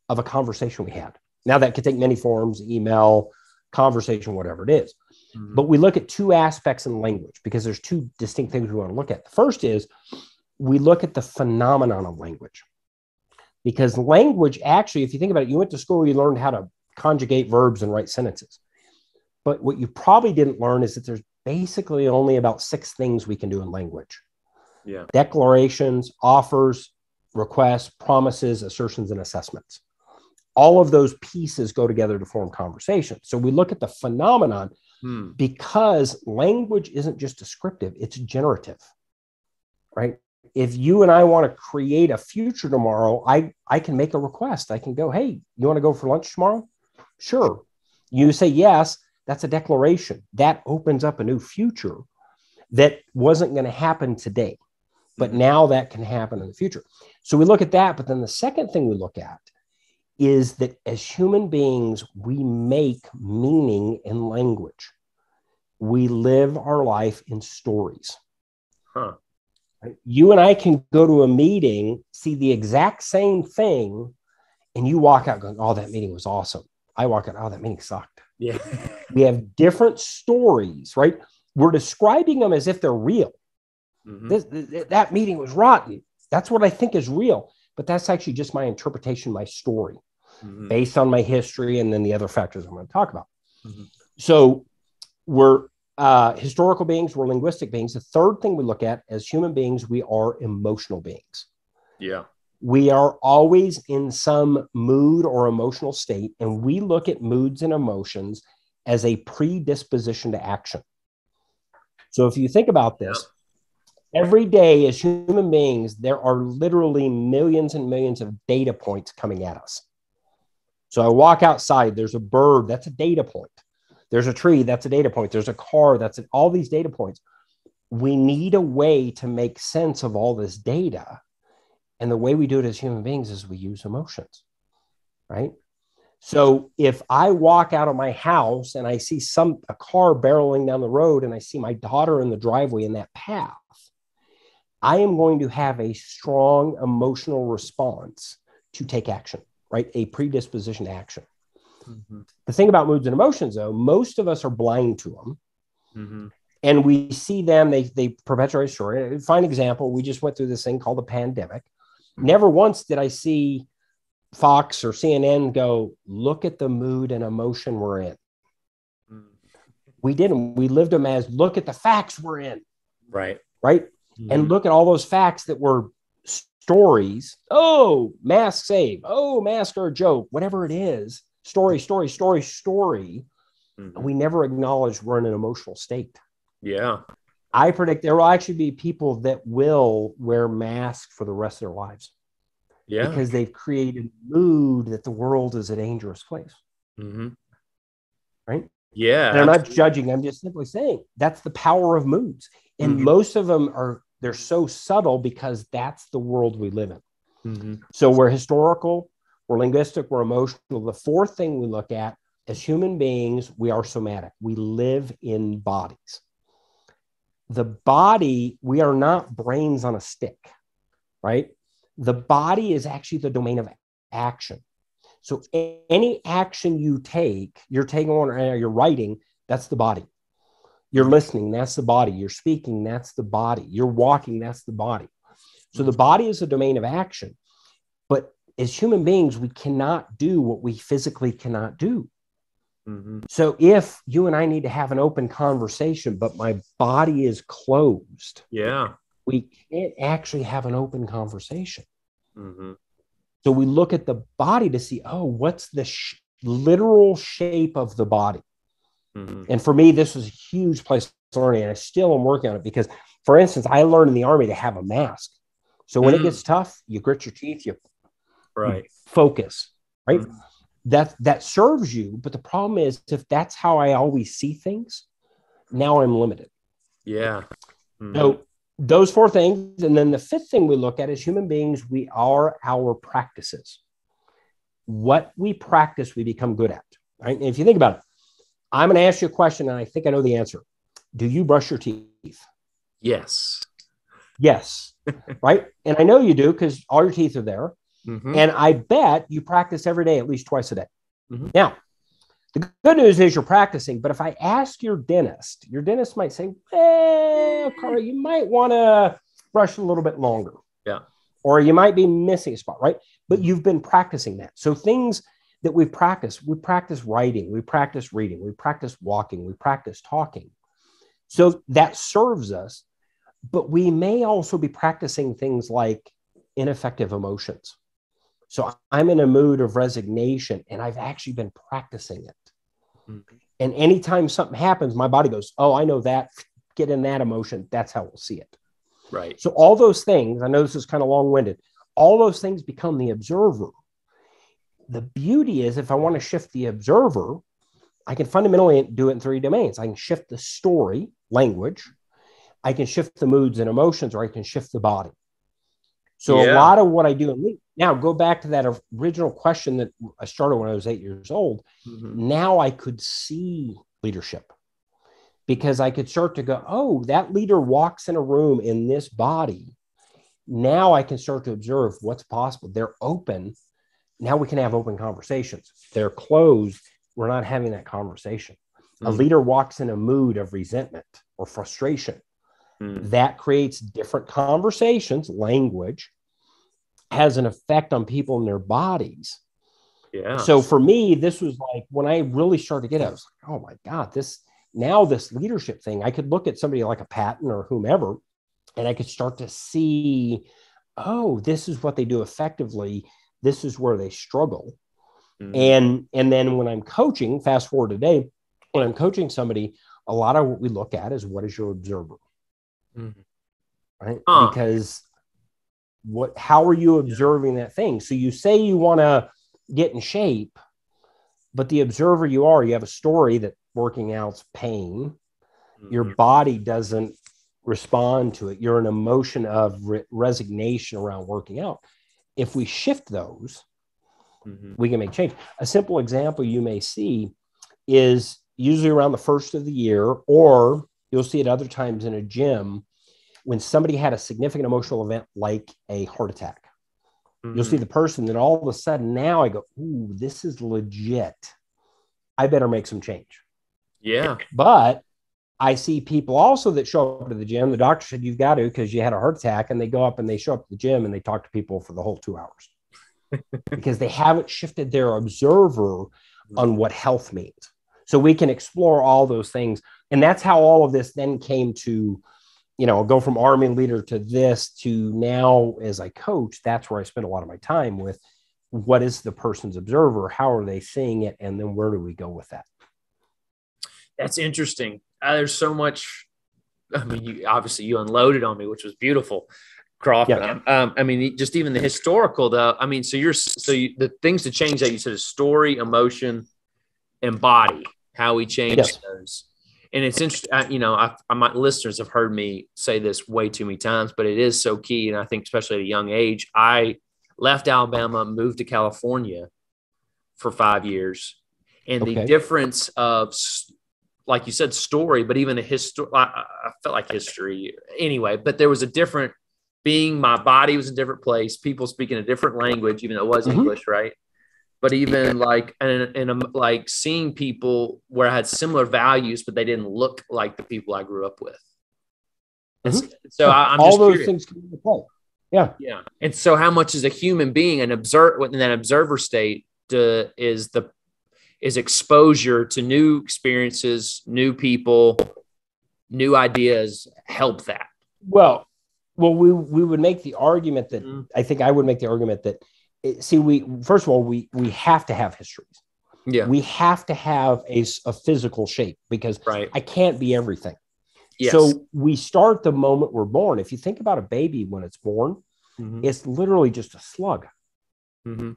of a conversation we had. Now that could take many forms, email, conversation, whatever it is. But we look at two aspects in language because there's two distinct things we want to look at. The first is we look at the phenomenon of language. Because language, actually, if you think about it, you went to school, you learned how to conjugate verbs and write sentences. But what you probably didn't learn is that there's basically only about 6 things we can do in language. Yeah. Declarations, offers, requests, promises, assertions, and assessments. All of those pieces go together to form conversation. So we look at the phenomenon because language isn't just descriptive, it's generative, right? If you and I want to create a future tomorrow, I can make a request. I can go, hey, you want to go for lunch tomorrow? Sure. You say yes, that's a declaration. That opens up a new future that wasn't going to happen today, but now that can happen in the future. So we look at that, but then the second thing we look at is that as human beings, we make meaning in language. We live our life in stories. Huh. You and I can go to a meeting, see the exact same thing, and you walk out going, oh, that meeting was awesome. I walk out, oh, that meeting sucked. Yeah. We have different stories, right? We're describing them as if they're real. That meeting was rotten. That's what I think is real. But that's actually just my interpretation, my story, based on my history and then the other factors I'm going to talk about. So we're historical beings, we're linguistic beings. The third thing we look at as human beings, we are emotional beings. Yeah. We are always in some mood or emotional state, and we look at moods and emotions as a predisposition to action. So if you think about this, every day as human beings, there are literally millions and millions of data points coming at us. So I walk outside, there's a bird, that's a data point. There's a tree, that's a data point. There's a car, all these data points. We need a way to make sense of all this data. And the way we do it as human beings is we use emotions, right? So if I walk out of my house and I see a car barreling down the road and I see my daughter in the driveway in that path, I am going to have a strong emotional response to take action, right? A predisposition to action. The thing about moods and emotions, though, most of us are blind to them. And we see them, they perpetuate a story. Fine example, we just went through this thing called the pandemic. Never once did I see Fox or CNN go, look at the mood and emotion we're in. We didn't. We lived them as, look at the facts we're in. Right. Right. And look at all those facts that were stories. Oh, mask save. Oh, mask are a joke. Whatever it is. Story. We never acknowledge we're in an emotional state. Yeah. I predict there will actually be people that will wear masks for the rest of their lives. Yeah. Because they've created mood that the world is a dangerous place. Right? Yeah. And I'm not judging. I'm just simply saying that's the power of moods. And most of them they're so subtle because that's the world we live in. So we're historical, we're linguistic, we're emotional. The fourth thing we look at as human beings, we are somatic. We live in bodies. The body, we are not brains on a stick, right? The body is actually the domain of action. So any action you take, you're taking on or you're writing, that's the body. You're listening, that's the body. You're speaking, that's the body. You're walking, that's the body. So the body is a domain of action. But as human beings, we cannot do what we physically cannot do. So if you and I need to have an open conversation, but my body is closed, we can't actually have an open conversation. So we look at the body to see, oh, what's the literal shape of the body? And for me, this was a huge place of learning, and I still am working on it because, for instance, I learned in the Army to have a mask. So when it gets tough, you grit your teeth, you focus, right? That serves you. But the problem is, if that's how I always see things, now I'm limited. Yeah. So those four things. And then the fifth thing we look at is human beings, we are our practices. What we practice, we become good at. Right? And if you think about it, I'm going to ask you a question, and I think I know the answer. Do you brush your teeth? Yes. Yes. Right? And I know you do because all your teeth are there. Mm-hmm. And I bet you practice every day, at least twice a day. Mm-hmm. Now, the good news is you're practicing, but if I ask your dentist might say, well, Carl, you might want to brush a little bit longer. Yeah. Or you might be missing a spot, right? But you've been practicing that. So things that we practice writing, we practice reading, we practice walking, we practice talking. So that serves us, but we may also be practicing things like ineffective emotions. So I'm in a mood of resignation and I've actually been practicing it. Mm-hmm. And anytime something happens, my body goes, oh, I know that, get in that emotion. That's how we'll see it. Right. So all those things, I know this is kind of long-winded, all those things become the observer. The beauty is if I want to shift the observer, I can fundamentally do it in three domains. I can shift the story, language. I can shift the moods and emotions, or I can shift the body. So a lot of what I do, now go back to that original question that I started when I was 8 years old. Mm-hmm. Now I could see leadership because I could start to go, oh, that leader walks in a room in this body. Now I can start to observe what's possible. They're open. Now we can have open conversations. They're closed. We're not having that conversation. Mm-hmm. A leader walks in a mood of resentment or frustration. Mm-hmm. That creates different conversations. Language has an effect on people in their bodies. Yeah. So for me, this was like when I really started to get it, I was like, oh my God, this leadership thing, I could look at somebody like a Patton or whomever, and I could start to see, oh, this is what they do effectively. This is where they struggle. Mm-hmm. And then when I'm coaching, fast forward today, when I'm coaching somebody, a lot of what we look at is what is your observer, mm-hmm. right? Because how are you observing that thing? So you say you want to get in shape, but the observer you have a story that working out's pain. Mm-hmm. Your body doesn't respond to it. You're an emotion of resignation around working out. If we shift those, mm-hmm. we can make change. A simple example you may see is usually around the first of the year, or you'll see it other times in a gym when somebody had a significant emotional event like a heart attack. Mm-hmm. You'll see the person that all of a sudden now I go, ooh, this is legit. I better make some change. Yeah. But I see people also that show up to the gym. The doctor said, you've got to, because you had a heart attack, and they go up and they show up to the gym and they talk to people for the whole 2 hours because they haven't shifted their observer on what health means. So we can explore all those things. And that's how all of this then came to, go from Army leader to this to now as I coach. That's where I spend a lot of my time with what is the person's observer? How are they seeing it? And then where do we go with that? That's interesting. There's so much. I mean, you unloaded on me, which was beautiful, Croft. Yeah. I mean, just even the historical, though. I mean, the things to change that you said is story, emotion, and body. How we change those. And it's interesting. My listeners have heard me say this way too many times, but it is so key. And I think especially at a young age, I left Alabama, moved to California for 5 years, and the difference of, like you said, story, but even a history, I felt like history anyway, but there was a different being, my body was in a different place, people speaking a different language, even though it was mm-hmm. English, right? But even like seeing people where I had similar values, but they didn't look like the people I grew up with. Mm-hmm. So I'm all just those curious. Things come into play. Yeah. Yeah. And so how much is a human being in that observer state is exposure to new experiences, new people, new ideas help that? Well, we would make the argument that I think I would make the argument that first of all, we have to have histories. Yeah. We have to have a physical shape because I can't be everything. Yes. So we start the moment we're born. If you think about a baby when it's born, mm-hmm. it's literally just a slug. Mm-hmm.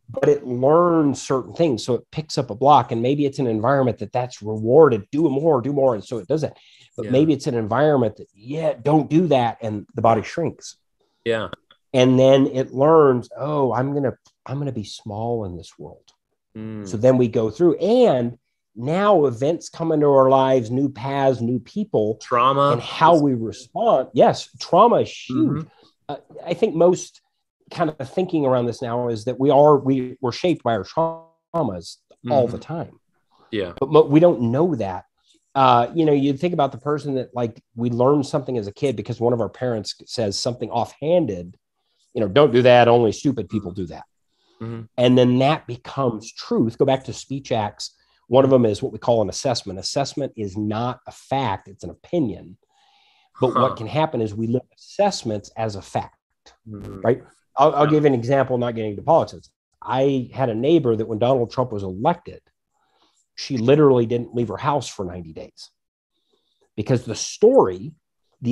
but it learns certain things. So it picks up a block, and maybe it's an environment that's rewarded, do more. And so it does that. But maybe it's an environment that, don't do that. And the body shrinks. Yeah. And then it learns, oh, I'm going to be small in this world. So then we go through, and now events come into our lives, new paths, new people, trauma, and how we respond. Yes. Trauma is huge. I think most kind of thinking around this now is that we're shaped by our traumas all the time. Yeah. But we don't know that. You think about the person that, like, we learned something as a kid because one of our parents says something offhanded, don't do that. Only stupid people do that. And then that becomes truth. Go back to speech acts. One of them is what we call an assessment. Assessment is not a fact. It's an opinion. But what can happen is we live assessments as a fact, right? I'll give you an example, not getting into politics. I had a neighbor that when Donald Trump was elected, she literally didn't leave her house for 90 days because the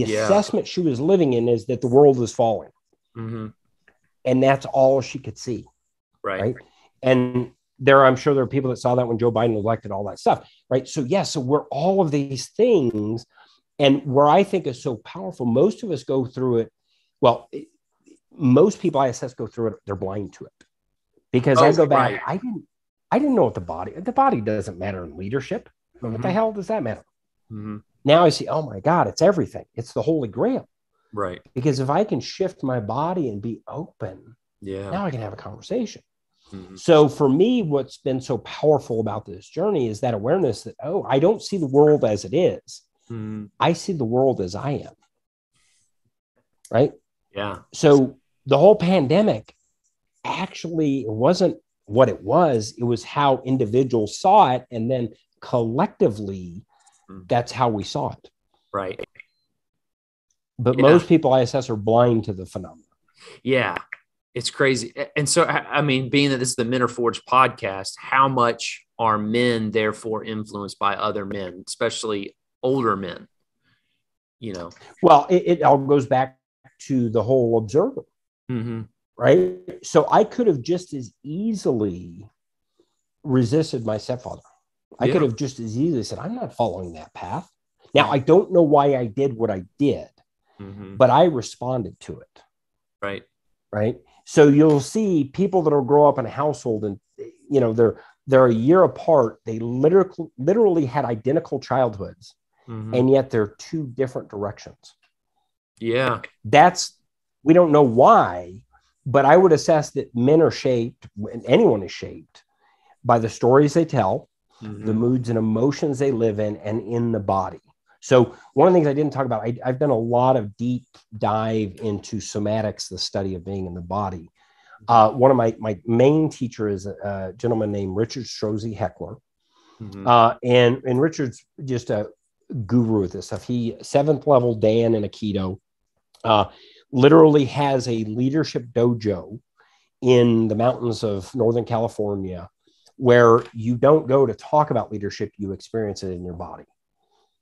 assessment she was living in is that the world was falling. And that's all she could see. Right. And I'm sure there are people that saw that when Joe Biden elected, all that stuff. Right. So, so we're all of these things. And where I think is so powerful, most of us go through it. Well, most people I assess go through it. They're blind to it because I go back. I didn't know what the body doesn't matter in leadership. What the hell does that matter? Now I see, oh my God, it's everything. It's the Holy Grail. Right. Because if I can shift my body and be open, now I can have a conversation. So for me, what's been so powerful about this journey is that awareness that, I don't see the world as it is. I see the world as I am. Right. Yeah. So the whole pandemic actually wasn't what it was. It was how individuals saw it. And then collectively, that's how we saw it. Right. But most people I assess are blind to the phenomenon. Yeah. It's crazy. And so, I mean, being that this is the Men Are Forged podcast, how much are men therefore influenced by other men, especially older men? Well, it all goes back to the whole observer, right? So I could have just as easily resisted my stepfather. I could have just as easily said, I'm not following that path. Now, I don't know why I did what I did, but I responded to it. Right. Right. So you'll see people that will grow up in a household and, they're a year apart. They literally had identical childhoods, and yet they're two different directions. Yeah. We don't know why, but I would assess that men are shaped, and anyone is shaped by the stories they tell, the moods and emotions they live in, and in the body. So one of the things I didn't talk about, I've done a lot of deep dive into somatics, the study of being in the body. One of my main teachers is a gentleman named Richard Strozzi Heckler. And Richard's just a guru at this stuff. He 7th level Dan in Aikido, literally has a leadership dojo in the mountains of Northern California where you don't go to talk about leadership, you experience it in your body.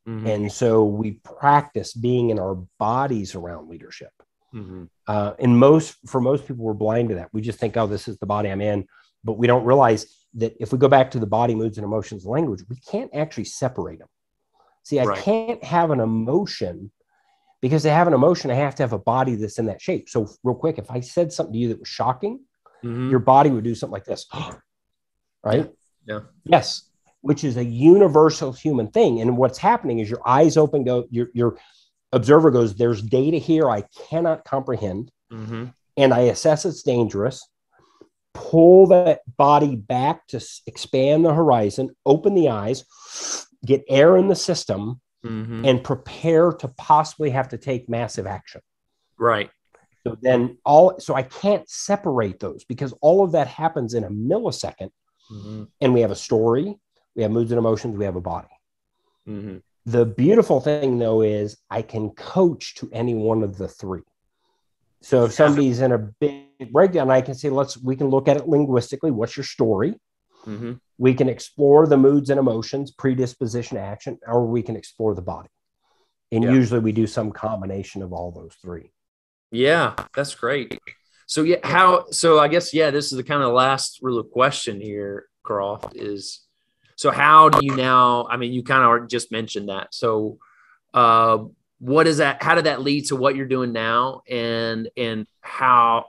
And so we practice being in our bodies around leadership. And for most people, we're blind to that. We just think, this is the body I'm in, but we don't realize that if we go back to the body, moods, and emotions language, we can't actually separate them. See, I can't have an emotion because to have an emotion, I have to have a body that's in that shape. So real quick, if I said something to you that was shocking, your body would do something like this, right? Yeah. Yes. Which is a universal human thing. And what's happening is your eyes open, your observer goes, there's data here I cannot comprehend. And I assess it's dangerous. Pull that body back to expand the horizon, open the eyes, get air in the system, and prepare to possibly have to take massive action. Right. So I can't separate those because all of that happens in a millisecond. And we have a story, we have moods and emotions, we have a body. The beautiful thing, though, is I can coach to any one of the three. So if somebody's in a big breakdown, I can say, we can look at it linguistically. What's your story? We can explore the moods and emotions, predisposition to action, or we can explore the body. And usually we do some combination of all those three. Yeah, that's great. So yeah, so I guess, this is the kind of last real question here, Croft, is, so how do you now, I mean, you kind of just mentioned that. So what is that? How did that lead to what you're doing now? And how,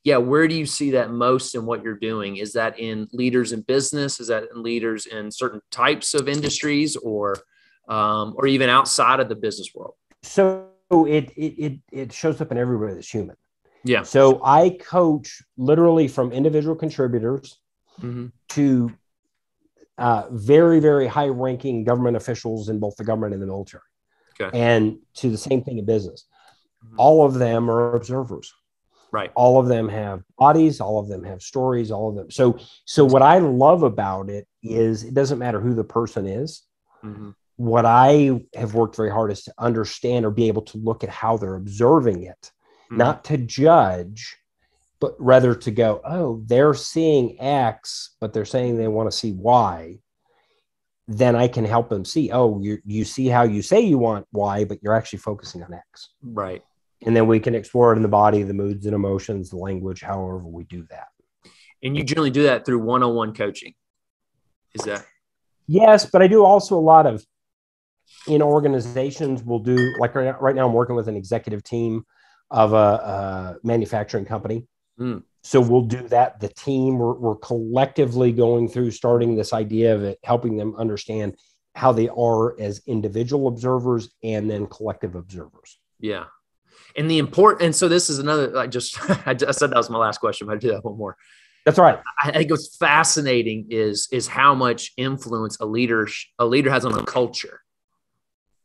where do you see that most in what you're doing? Is that in leaders in business? Is that in leaders in certain types of industries, or even outside of the business world? So it shows up in everybody that's human. Yeah. So I coach literally from individual contributors to very, very high ranking government officials in both the government and the military. Okay. And to the same thing in business. All of them are observers. Right. All of them have bodies. All of them have stories. All of them. So what I love about it is it doesn't matter who the person is. What I have worked very hard is to understand or be able to look at how they're observing it, not to judge, but rather to go, oh, they're seeing X, but they're saying they want to see Y. Then I can help them see, oh, you see how you say you want Y, but you're actually focusing on X. Right. And then we can explore it in the body, the moods and emotions, the language, however we do that. And you generally do that through one-on-one coaching. Is that? Yes, but I do also a lot of, in organizations, we'll do, like right now I'm working with an executive team of a manufacturing company. So we'll do that. The team, we're collectively going through, starting this idea of it, helping them understand how they are as individual observers and then collective observers. Yeah. And so this is another, I said that was my last question, but I do that one more. That's right. I think what's fascinating is how much influence a leader has on a culture.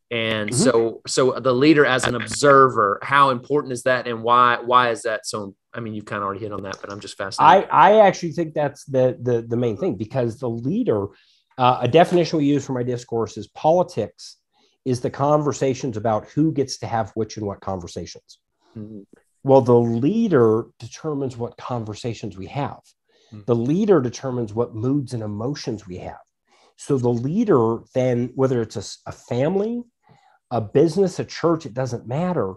And so the leader as an observer, how important is that, and why is that so? I mean, you've kind of already hit on that, but I'm just fascinated. I actually think that's the main thing, because the leader, a definition we use for my discourse is politics is the conversations about who gets to have which and what conversations. Well, the leader determines what conversations we have. The leader determines what moods and emotions we have. So the leader then, whether it's a family, a business, a church, it doesn't matter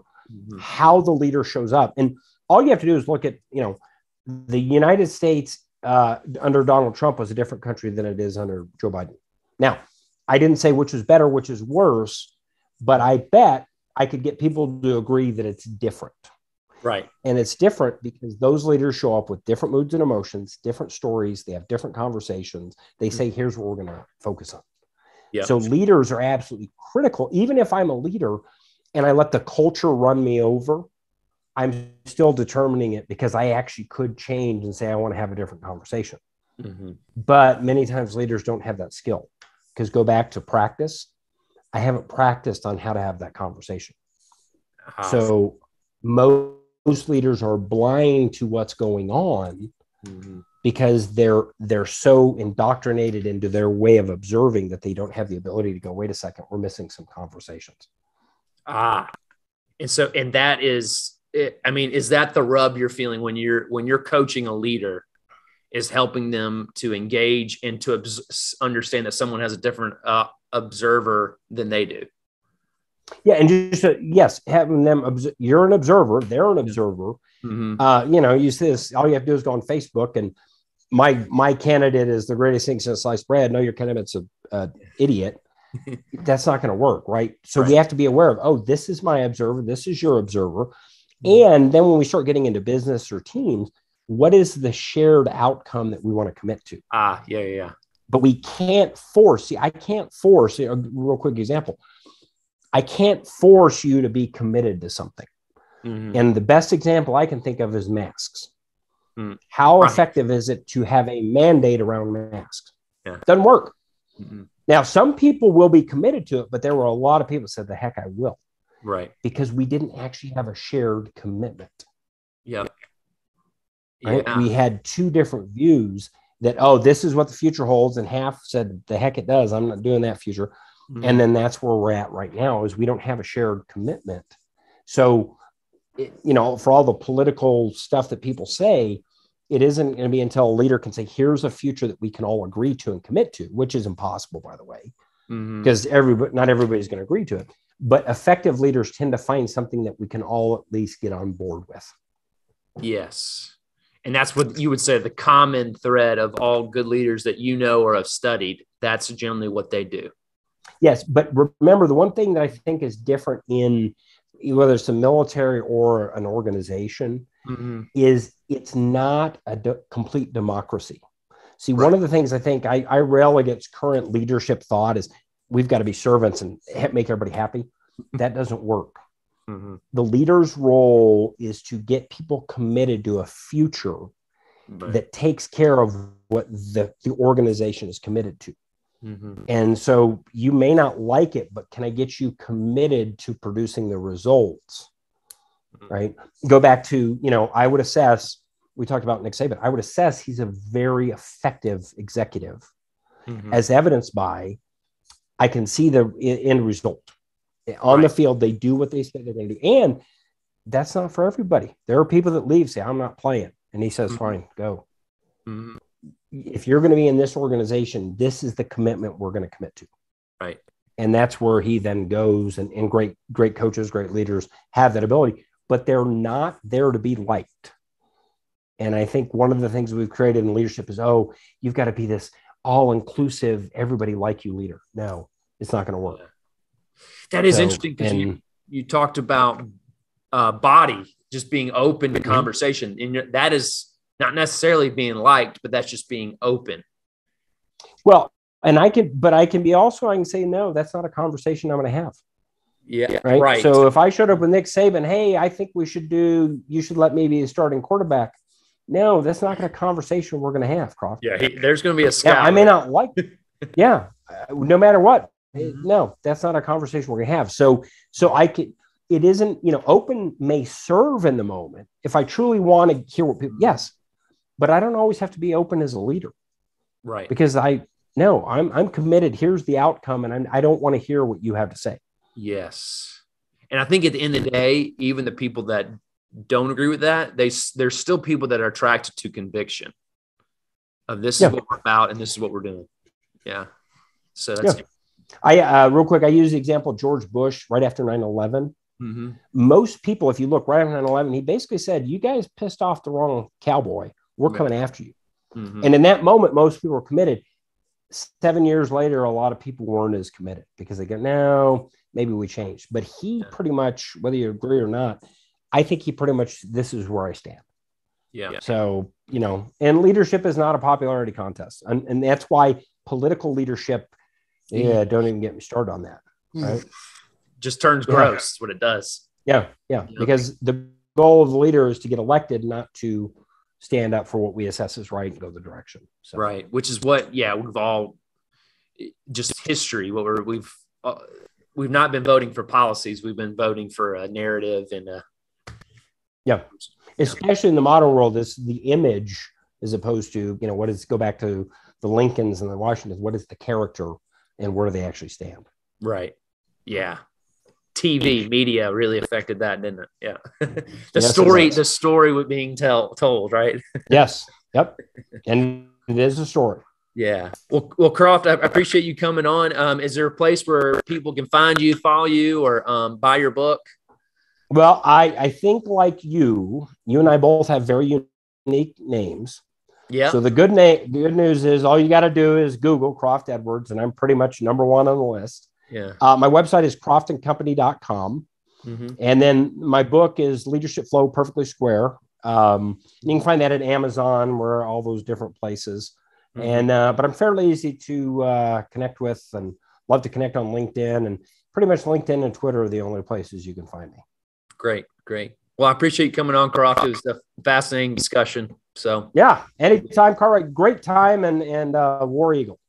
how the leader shows up. And all you have to do is look at, the United States under Donald Trump was a different country than it is under Joe Biden. Now, I didn't say which is better, which is worse, but I bet I could get people to agree that it's different. Right. And it's different because those leaders show up with different moods and emotions, different stories. They have different conversations. They say, here's what we're going to focus on. Yep. So leaders are absolutely critical. Even if I'm a leader and I let the culture run me over, I'm still determining it because I actually could change and say, I want to have a different conversation. But many times leaders don't have that skill, because go back to practice. I haven't practiced on how to have that conversation. So most leaders are blind to what's going on because they're so indoctrinated into their way of observing that they don't have the ability to go, wait a second, we're missing some conversations. And that is, I mean, is that the rub you're feeling when you're coaching a leader, is helping them to engage and to understand that someone has a different observer than they do? Yeah. And just, yes, having them, you're an observer, they're an observer. You see this, all you have to do is go on Facebook and my candidate is the greatest thing since sliced bread. No, your candidate's an idiot. That's not going to work. Right. So we have to be aware of, oh, this is my observer. This is your observer. And then when we start getting into business or teams, what is the shared outcome that we want to commit to? Yeah. But we can't force. See, I can't force. A real quick example. I can't force you to be committed to something. And the best example I can think of is masks. How effective is it to have a mandate around masks? Doesn't work. Now, some people will be committed to it, but there were a lot of people who said, the heck I will. Right. Because we didn't actually have a shared commitment. Yep. Right? We had two different views that, oh, this is what the future holds. And half said, the heck it does. I'm not doing that future. And then that's where we're at right now, is we don't have a shared commitment. So, for all the political stuff that people say, it isn't going to be until a leader can say, here's a future that we can all agree to and commit to, which is impossible, by the way, because not everybody's going to agree to it. But effective leaders tend to find something that we can all at least get on board with. Yes. And that's what you would say the common thread of all good leaders that you know or have studied. That's generally what they do. Yes. But remember, the one thing that I think is different in whether it's a military or an organization is it's not a complete democracy. See, one of the things I think I rail against current leadership thought is we've got to be servants and make everybody happy. That doesn't work. The leader's role is to get people committed to a future that takes care of what the organization is committed to. And so you may not like it, but can I get you committed to producing the results? Right. Go back to, I would assess, we talked about Nick Saban. I would assess he's a very effective executive as evidenced by, I can see the end result. On the field, they do what they say they're going to do. And that's not for everybody. There are people that leave, say, I'm not playing. And he says, fine, go. If you're going to be in this organization, this is the commitment we're going to commit to. Right. And that's where he then goes, and great coaches, great leaders have that ability, but they're not there to be liked. And I think one of the things we've created in leadership is, you've got to be this all-inclusive, everybody like you leader. No, it's not going to work. That is interesting because you talked about body just being open to conversation. And that is not necessarily being liked, but that's just being open. Well, and I can say, no, that's not a conversation I'm going to have. Yeah. Right. So if I showed up with Nick Saban, hey, I think you should let me be a starting quarterback. No, that's not a conversation we're going to have, Croft. Yeah. There's going to be a scout. I may not like it. Yeah. No matter what. No, that's not a conversation we're going to have. So it isn't, open may serve in the moment. If I truly want to hear what people, yes, but I don't always have to be open as a leader. Right. Because I'm committed. Here's the outcome. And I don't want to hear what you have to say. Yes. And I think at the end of the day, even the people that don't agree with that, there's still people that are attracted to conviction of this is what we're about and this is what we're doing. Yeah. So that's real quick, I use the example of George Bush right after 9/11. Most people, if you look right after 9/11, he basically said, you guys pissed off the wrong cowboy. We're coming after you. And in that moment, most people were committed. 7 years later, a lot of people weren't as committed because they go, no, maybe we changed. But he pretty much, whether you agree or not, I think he pretty much, this is where I stand. Yeah. So, and leadership is not a popularity contest. And that's why political leadership, don't even get me started on that. Right. Just turns gross. That's what it does. Yeah. Because the goal of the leader is to get elected, not to stand up for what we assess is right and go the direction. So. Right. Which is what, we've all just history. We've not been voting for policies. We've been voting for a narrative and especially in the modern world, is the image as opposed to, go back to the Lincolns and the Washingtons, what is the character and where do they actually stand? Right. Yeah. TV media really affected that, didn't it? Yeah. The story being told, right? Yes. Yep. And it is a story. Yeah. Well, Croft, I appreciate you coming on. Is there a place where people can find you, follow you, or buy your book? Well, I think like you and I both have very unique names. Yeah. So the good news is all you got to do is Google Croft Edwards, and I'm pretty much number one on the list. Yeah. My website is croftandcompany.com. And then my book is LeadershipFlow Perfectly Square. You can find that at Amazon, where all those different places. And but I'm fairly easy to connect with, and love to connect on LinkedIn, and pretty much LinkedIn and Twitter are the only places you can find me. Great. Well, I appreciate you coming on, Croft. It was a fascinating discussion. So yeah, anytime, Cartwright. Great time, and War Eagle.